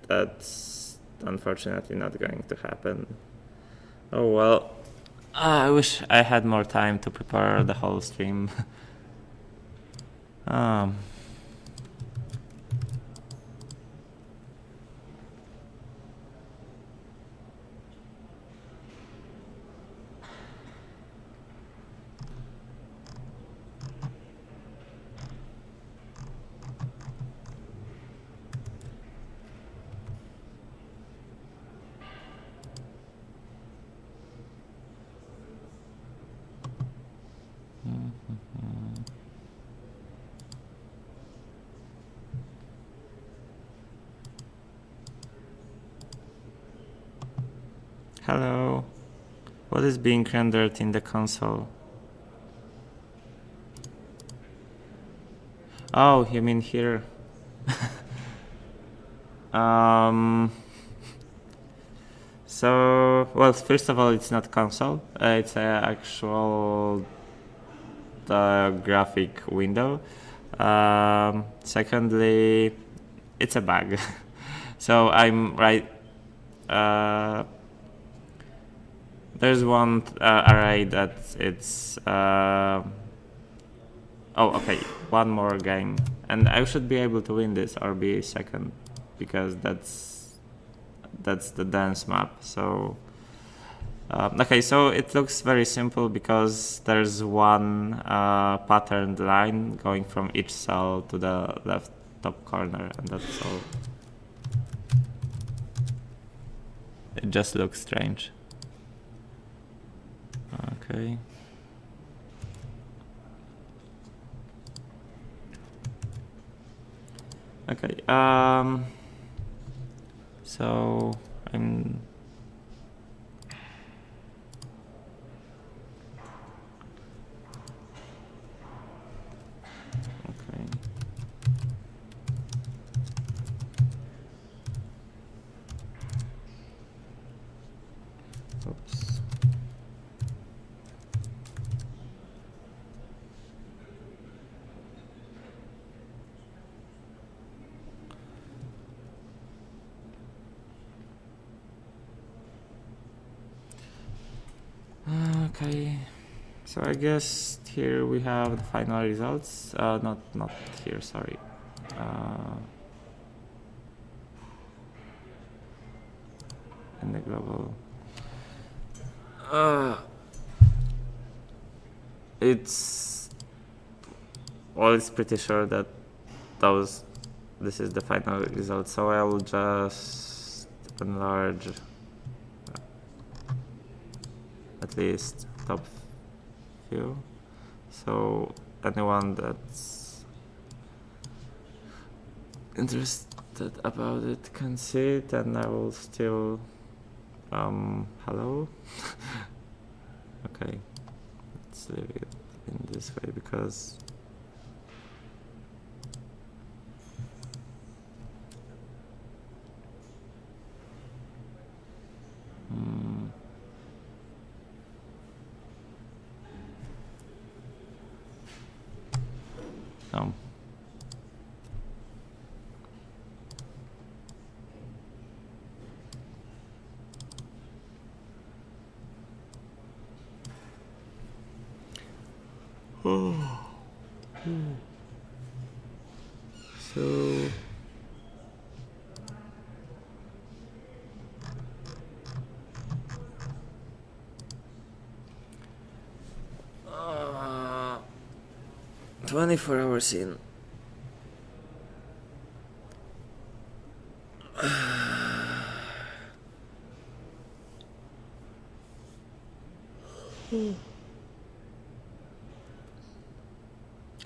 Speaker 1: that's unfortunately not going to happen. Oh well. I wish I had more time to prepare the whole stream. Hello. What is being rendered in the console? Oh, you mean here? So, well, first of all, it's not console. It's an actual graphic window. Secondly, it's a bug. So I'm right. There's one array that it's. Oh, okay. One more game, and I should be able to win this or be second, because that's the dance map. So. Okay, so it looks very simple because there's one patterned line going from each cell to the left top corner, and that's all. It just looks strange. Okay. Okay. So I'm. Okay. Oops. Okay. So I guess here we have the final results. Not here. Sorry. In the global. It's pretty sure that this is the final result. So I will just enlarge at least top few. So anyone that's interested about it can see it, and I will still hello. Okay, let's leave it in this way because no. So uh, 24 hours in.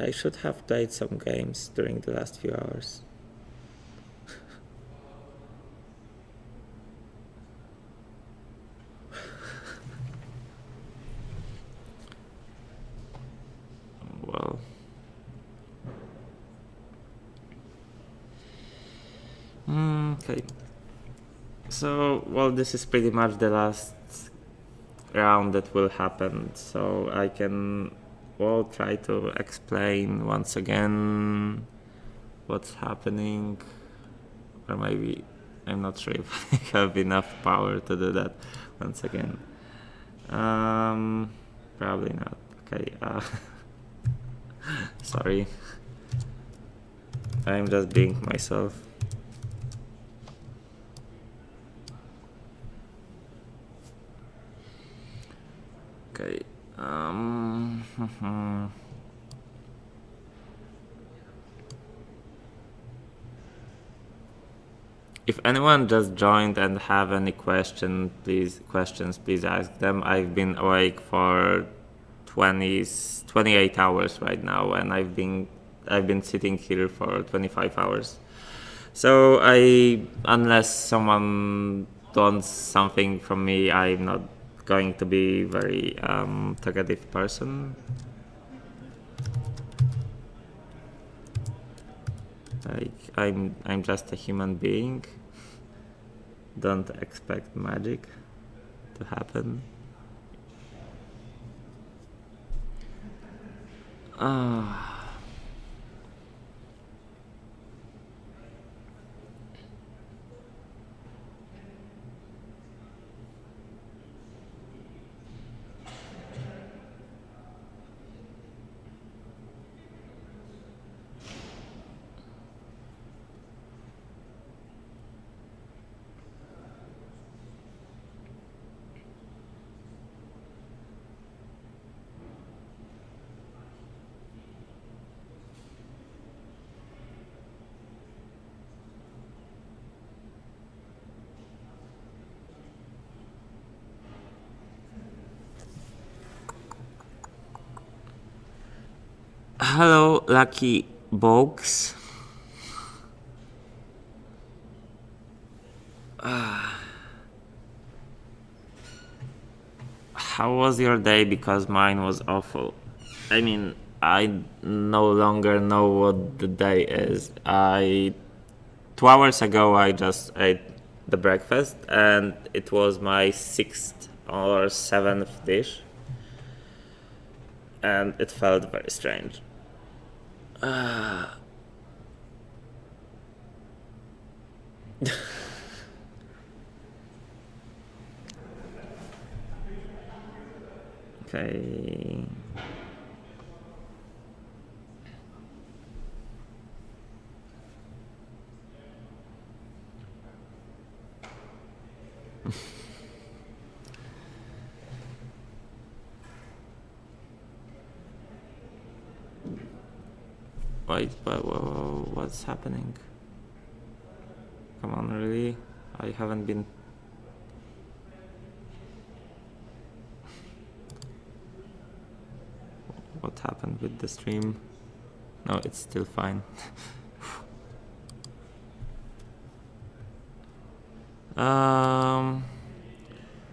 Speaker 1: I should have played some games during the last few hours. Well, okay. So, well, this is pretty much the last round that will happen. So I can, well, try to explain once again what's happening, or maybe I'm not sure if I have enough power to do that once again. Probably not. Okay. Sorry. I'm just being myself. Okay. If anyone just joined and have any questions, please ask them. I've been awake for 28 hours right now, and I've been sitting here for 25 hours. So unless someone wants something from me, I'm not going to be very talkative person. Like I'm just a human being. Don't expect magic to happen. Hello, lucky bogs. How was your day? Because mine was awful. I mean, I no longer know what the day is. 2 hours ago I just ate the breakfast and it was my 6th or 7th dish. And it felt very strange. Okay. Wait, what's happening? Come on, really? I haven't been... What happened with the stream? No, it's still fine.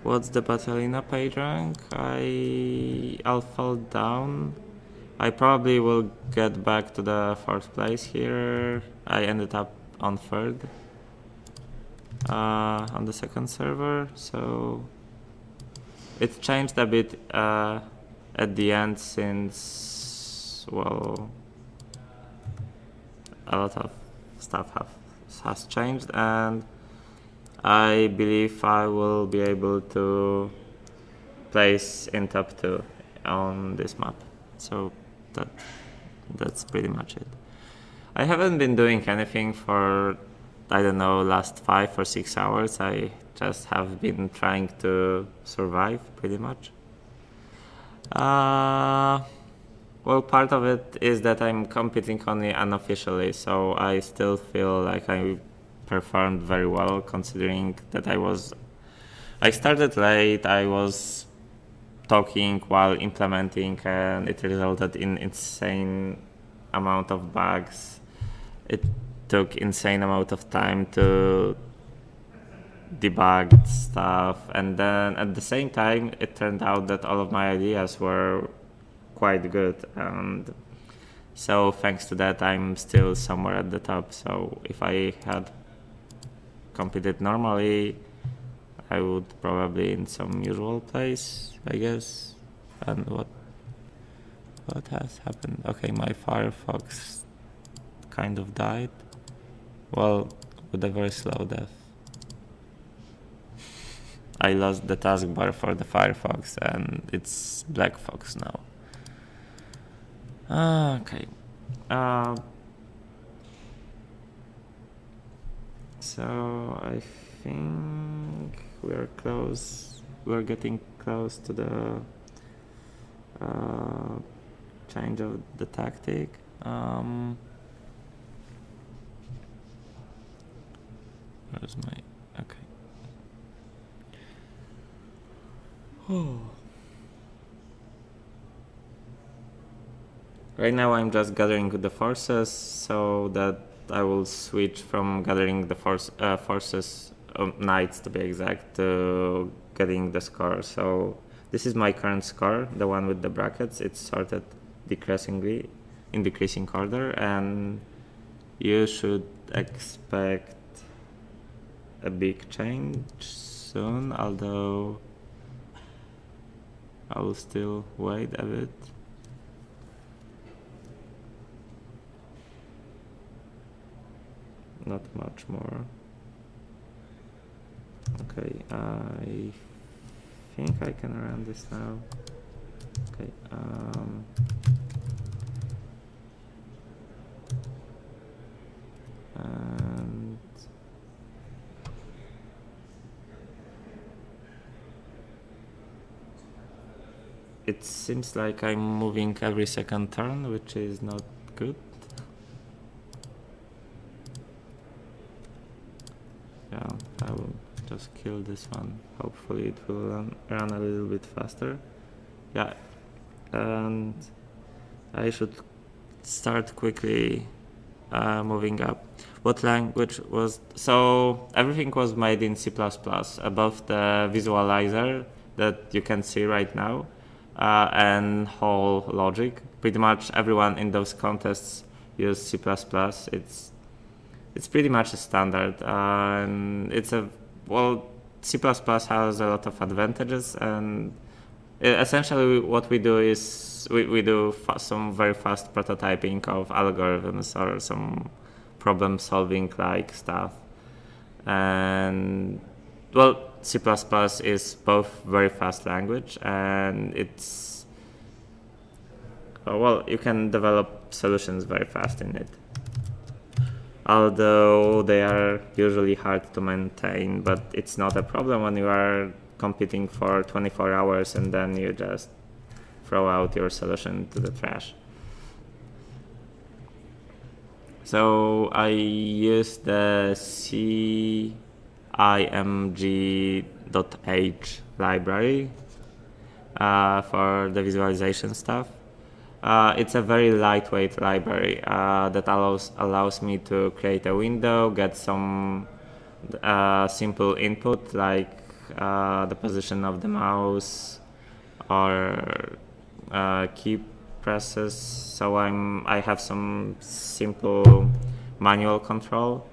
Speaker 1: What's the Batalina page rank? I'll fall down. I probably will get back to the 4th place here. I ended up on 3rd on the 2nd server, so it changed a bit at the end since, well, a lot of stuff has changed, and I believe I will be able to place in top 2 on this map. So that's pretty much it. I haven't been doing anything for, I don't know, last 5 or 6 hours. I just have been trying to survive pretty much. Well, part of it is that I'm competing only unofficially, so I still feel like I performed very well considering that I started late, I was talking while implementing, and it resulted in insane amount of bugs. It took insane amount of time to debug stuff, and then at the same time it turned out that all of my ideas were quite good, and so thanks to that I'm still somewhere at the top. So if I had competed normally, I would probably in some usual place, I guess. And what has happened? Okay, my Firefox kind of died. Well, with a very slow death. I lost the taskbar for the Firefox and it's Black Fox now. Okay. So I think we're getting close to the change of the tactic. Where's my... okay. Right now I'm just gathering the forces so that I will switch from gathering the forces nights to be exact, to getting the score. So this is my current score, the one with the brackets. It's sorted decreasingly, in decreasing order, and you should expect a big change soon, although I will still wait a bit. Not much more. Okay, I think I can run this now. Okay, and it seems like I'm moving every second turn, which is not good. Yeah, I will just kill this one. Hopefully it will run a little bit faster. Yeah, and I should start quickly moving up. What language was... So everything was made in C++. Above the visualizer that you can see right now, and whole logic. Pretty much everyone in those contests use C++. It's pretty much a standard, and it's a... Well, C++ has a lot of advantages, and essentially what we do is we do some very fast prototyping of algorithms or some problem solving like stuff. And well, C++ is both very fast language, and it's... well, you can develop solutions very fast in it. Although they are usually hard to maintain, but it's not a problem when you are competing for 24 hours and then you just throw out your solution to the trash. So I use the CIMG.h library for the visualization stuff. It's a very lightweight library that allows me to create a window, get some simple input like the position of the mouse or key presses. So I have some simple manual control.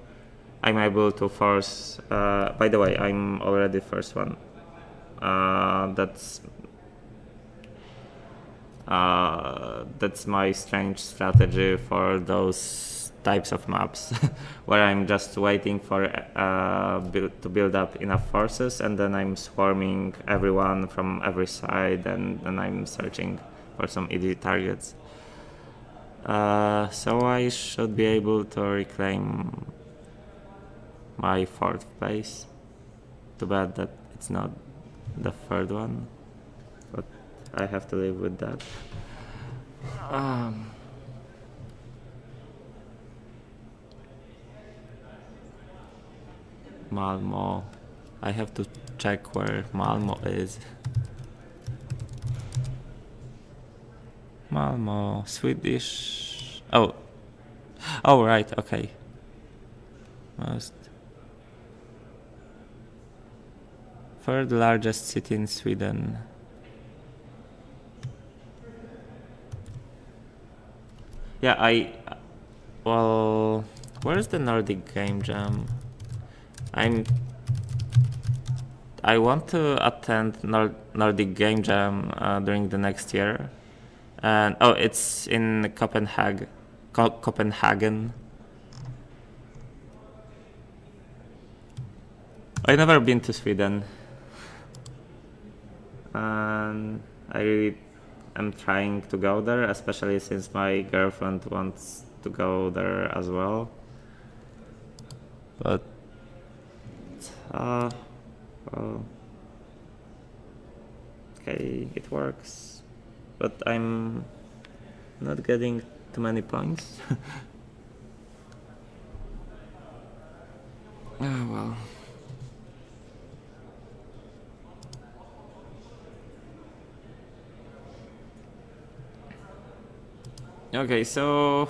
Speaker 1: I'm able to force. By the way, I'm already first one. That's my strange strategy for those types of maps, where I'm just waiting for to build up enough forces, and then I'm swarming everyone from every side, and then I'm searching for some easy targets. So I should be able to reclaim my fourth place. Too bad that it's not the third one, but I have to live with that. Malmo. I have to check where Malmo is. Malmo, Swedish. Oh, right. Okay. Most third largest city in Sweden. Yeah, well, where's the Nordic Game Jam? I want to attend Nordic Game Jam during the next year, and it's in Copenhagen. I've never been to Sweden, and I really am trying to go there, especially since my girlfriend wants to go there as well. But well, okay, it works, but I'm not getting too many points. Well. Okay, so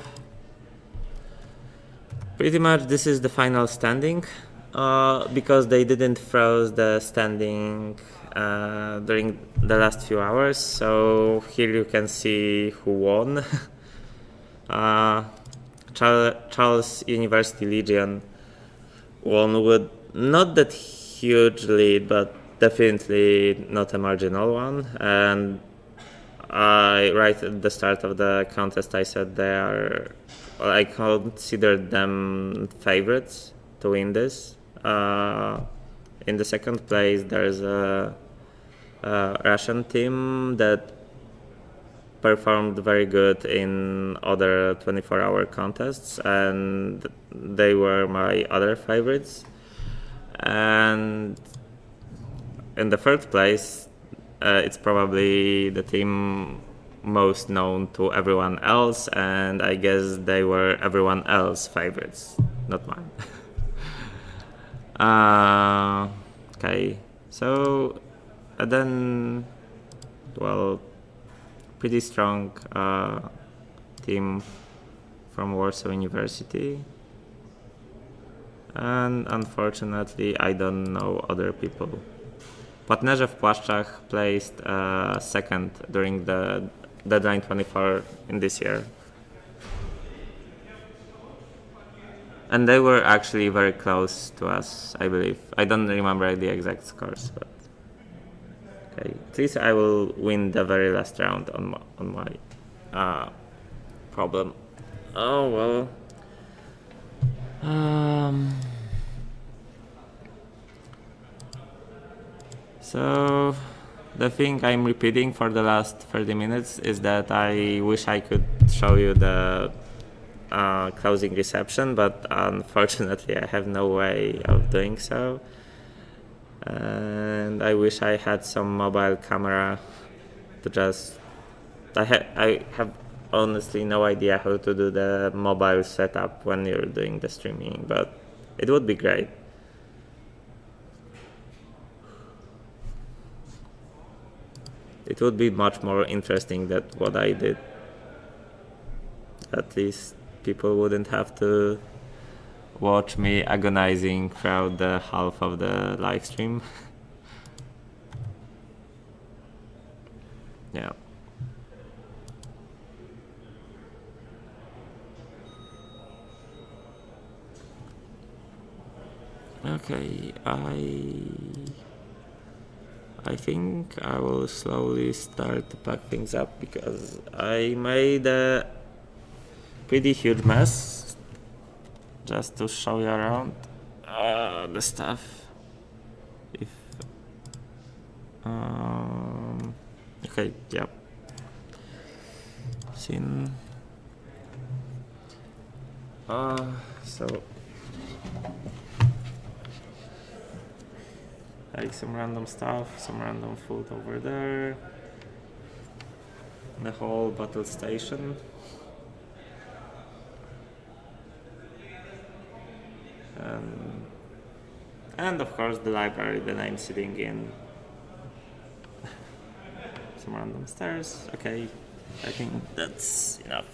Speaker 1: pretty much this is the final standing. Because they didn't froze the standing during the last few hours, so here you can see who won. Charles University Legion won with not that huge lead, but definitely not a marginal one. And right at the start of the contest, I said I considered them favorites to win this. In the second place, there's a Russian team that performed very good in other 24-hour contests, and they were my other favorites. And in the third place, it's probably the team most known to everyone else, and I guess they were everyone else's favorites, not mine. Okay, so then, well, pretty strong team from Warsaw University, and unfortunately I don't know other people. Płatnerze w Płaszczach placed second during the deadline 24 in this year. And they were actually very close to us, I believe. I don't remember the exact scores, but okay. At least I will win the very last round on my problem. Oh well. So the thing I'm repeating for the last 30 minutes is that I wish I could show you the closing reception, but unfortunately I have no way of doing so. And I wish I had some mobile camera to just... I have honestly no idea how to do the mobile setup when you're doing the streaming, but it would be great. It would be much more interesting than what I did. At least people wouldn't have to watch me agonizing throughout the half of the live stream. Yeah. Okay, I think I will slowly start to pack things up because I made a pretty huge mess. Just to show you around the stuff. If okay, yeah. Scene. So like some random stuff, some random food over there. The whole battle station. And of course the library that I'm sitting in. Some random stairs. Okay, I think that's enough.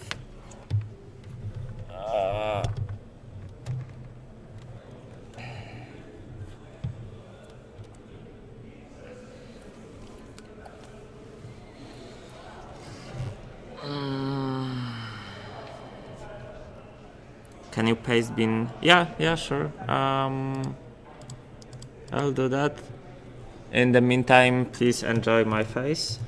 Speaker 1: Can you paste bin? Yeah, sure. I'll do that. In the meantime, please enjoy my face.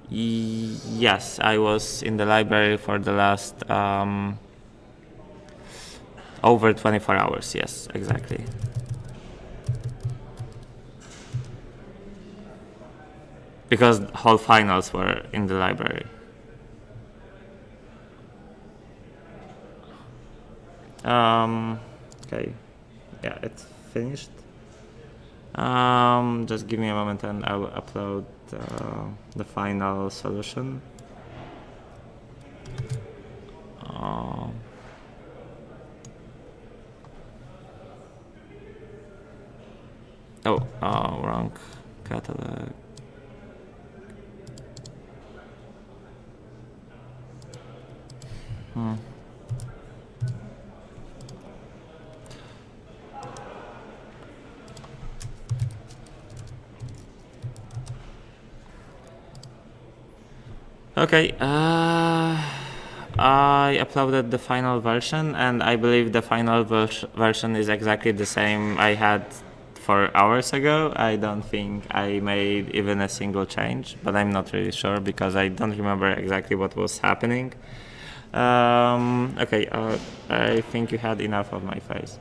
Speaker 1: Yes, I was in the library for the last over 24 hours. Yes, exactly. Because whole finals were in the library. Okay, yeah, it's finished. Just give me a moment and I will upload the final solution. Wrong catalog. Okay, I uploaded the final version, and I believe the final version is exactly the same I had 4 hours ago. I don't think I made even a single change, but I'm not really sure because I don't remember exactly what was happening. Okay, I think you had enough of my face.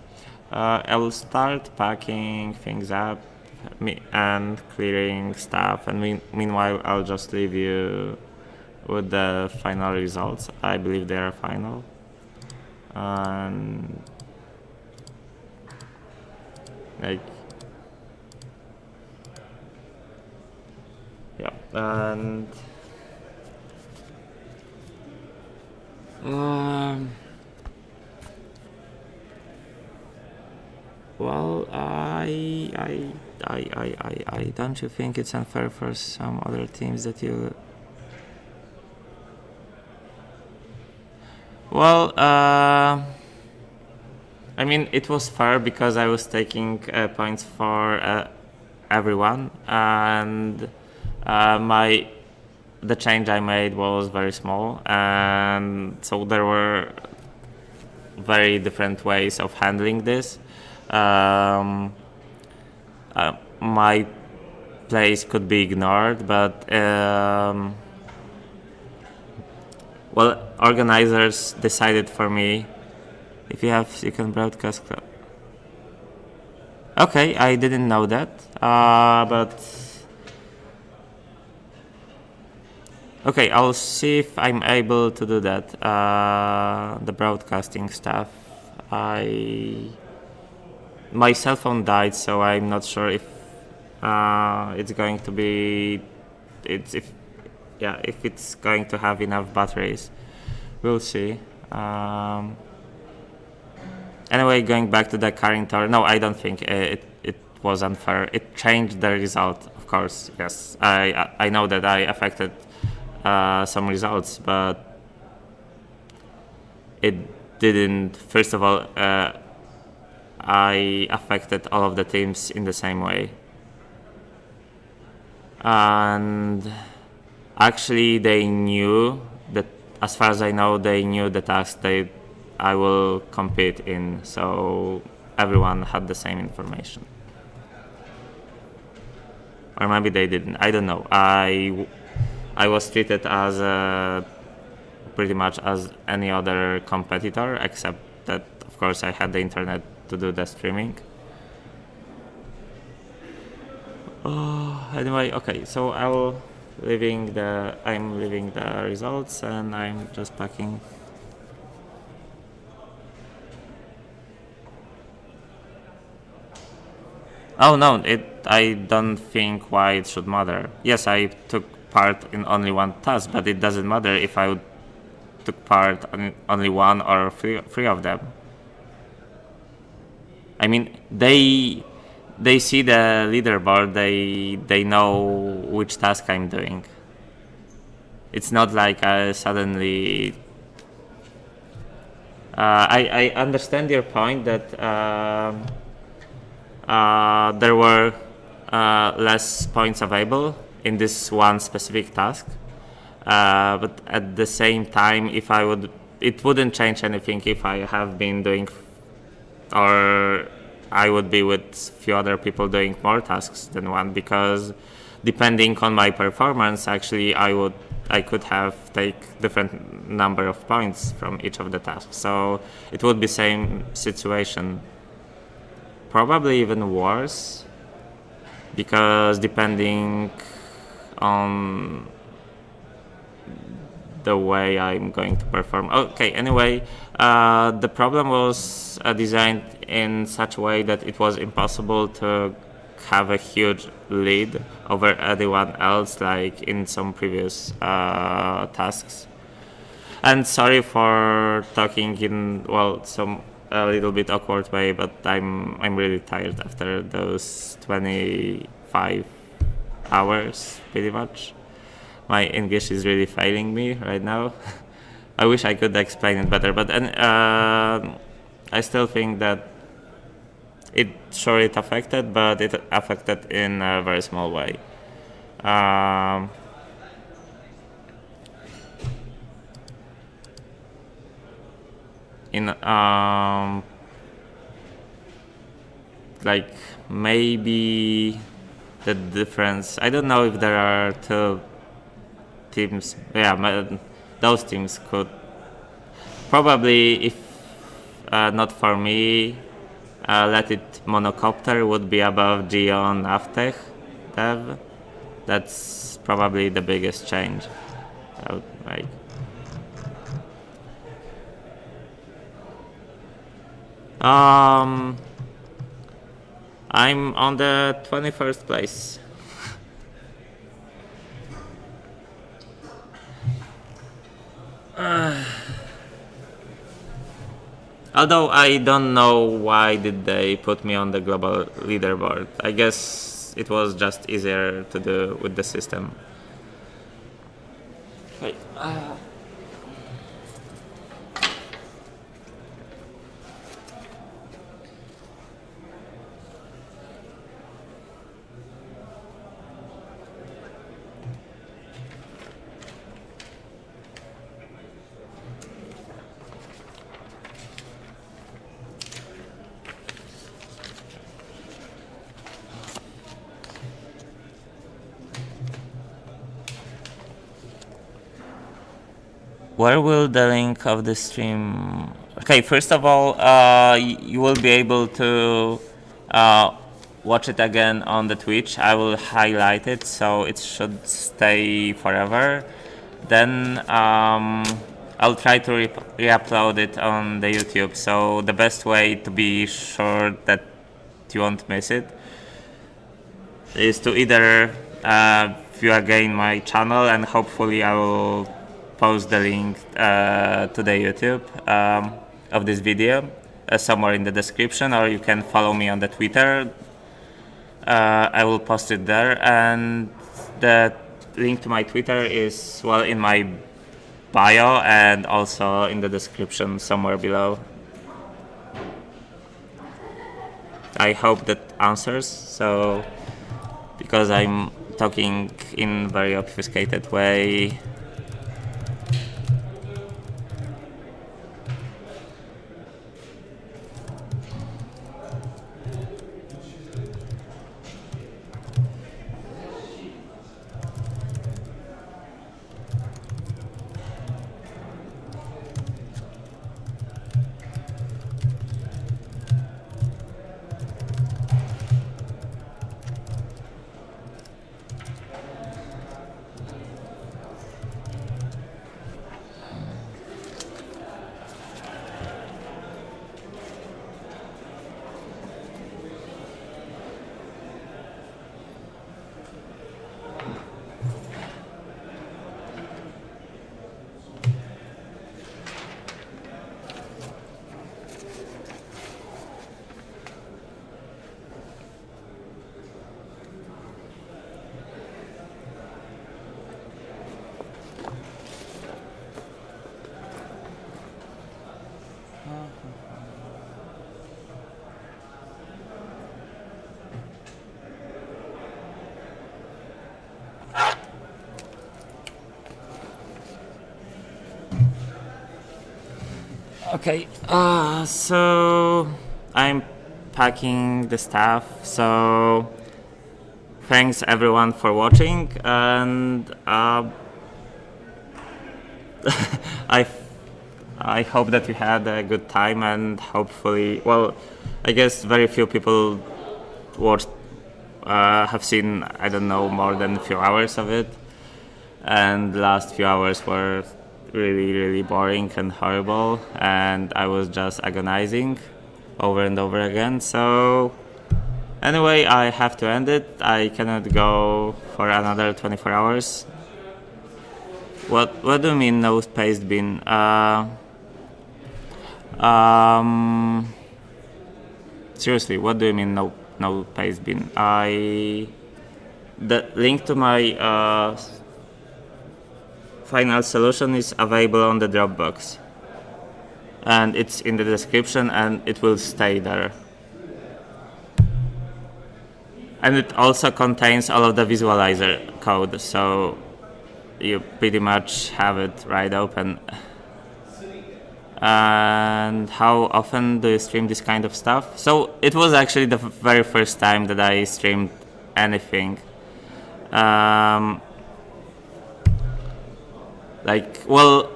Speaker 1: I will start packing things up and clearing stuff, and meanwhile I'll just leave you with the final results. I believe they are final. And like, yeah, and um, well, I don't you think it's unfair for some other teams that you? Well, I mean, it was fair because I was taking points for everyone, and my the change I made was very small, and so there were very different ways of handling this. My place could be ignored, but well, organizers decided for me. If you have, you can broadcast. Okay, I didn't know that, but okay, I'll see if I'm able to do that. The broadcasting stuff. My cell phone died, so I'm not sure if it's going to be. It's if yeah, if it's going to have enough batteries. We'll see. Anyway, going back to the current tour, no, I don't think it was unfair. It changed the result, of course. Yes, I know that I affected some results, but it didn't. First of all, I affected all of the teams in the same way, and actually they knew that. As far as I know, they knew the task I will compete in, so everyone had the same information. Or maybe they didn't. I don't know. I was treated as pretty much as any other competitor, except that of course I had the internet to do the streaming. Anyway, okay. So I'm leaving the results, and I'm just packing. Oh no, I don't think why it should matter. Yes, I took part in only one task, but it doesn't matter if I took part in only one or three of them. I mean, they see the leaderboard. They know which task I'm doing. It's not like I suddenly. I understand your point that there were less points available in this one specific task. But at the same time, it wouldn't change anything if I have been doing, or I would be with few other people doing more tasks than one, because depending on my performance, actually, I could have take different number of points from each of the tasks. So it would be same situation, probably even worse, because depending on the way I'm going to perform. Okay, anyway, the problem was designed in such a way that it was impossible to have a huge lead over anyone else, like in some previous tasks. And sorry for talking in some a little bit awkward way, but I'm really tired after those 25 hours, pretty much. My English is really failing me right now. I wish I could explain it better, but I still think that it affected, but it affected in a very small way. in like maybe the difference. I don't know if there are two teams. Yeah, those teams could probably, if not for me, Let It Monocopter would be above Gion Aftech Dev. That's probably the biggest change I would make. I'm on the 21st place. Although I don't know why did they put me on the global leaderboard. I guess it was just easier to do with the system. Wait. Where will the link of the stream? Okay, first of all, you will be able to watch it again on the Twitch. I will highlight it so it should stay forever. Then I'll try to re-upload it on the YouTube. So the best way to be sure that you won't miss it is to either view again my channel, and hopefully I will post the link to the YouTube of this video somewhere in the description, or you can follow me on the Twitter. I will post it there, and the link to my Twitter is, well, in my bio and also in the description somewhere below. I hope that answers. So, because I'm talking in very obfuscated way. Okay, so I'm packing the stuff, so thanks everyone for watching, and I hope that you had a good time, and hopefully, well, I guess very few people watched, have seen, I don't know, more than a few hours of it, and the last few hours were really boring and horrible, and I was just agonizing over and over again. So anyway, I have to end it. I cannot go for another 24 hours. What do you mean no paste bin? Seriously, what do you mean no paste bin? The link to my final solution is available on the Dropbox, and it's in the description, and it will stay there. And it also contains all of the visualizer code, so you pretty much have it right open. And how often do you stream this kind of stuff? So it was actually the very first time that I streamed anything. Um, well,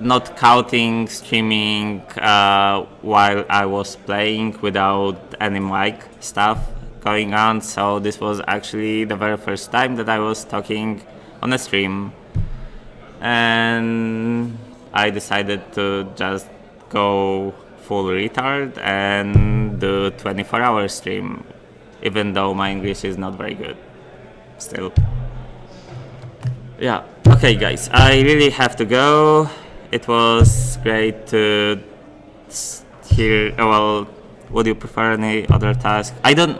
Speaker 1: not counting streaming while I was playing without any mic stuff going on. So this was actually the very first time that I was talking on a stream, and I decided to just go full retard and do 24-hour stream, even though my English is not very good still. Yeah, okay guys, I really have to go. It was great to hear. Well, would you prefer any other task? I don't.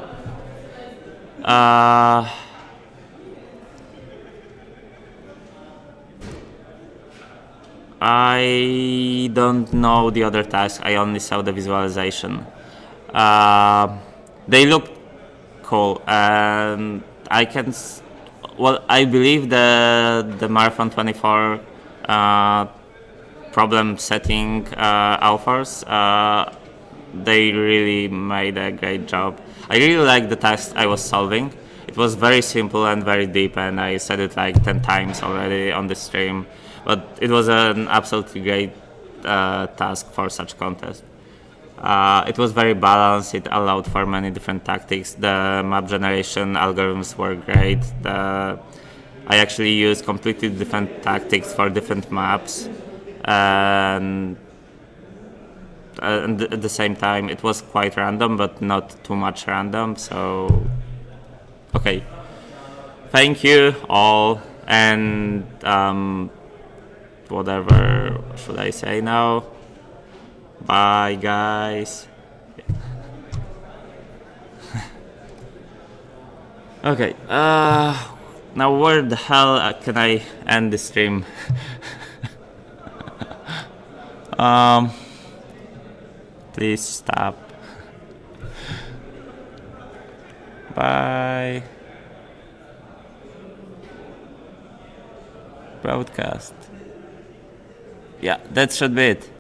Speaker 1: I don't know the other task. I only saw the visualization. They look cool, and I can. Well, I believe the Marathon24 problem setting authors, they really made a great job. I really like the task I was solving. It was very simple and very deep, and I said it like 10 times already on the stream. But it was an absolutely great task for such contest. It was very balanced. It allowed for many different tactics. The map generation algorithms were great. I actually used completely different tactics for different maps, and at the same time it was quite random, but not too much random. So, okay, thank you all, and whatever should I say now? Bye, guys. Okay. Now where the hell can I end the stream? Please stop. Bye. Broadcast. Yeah, that should be it.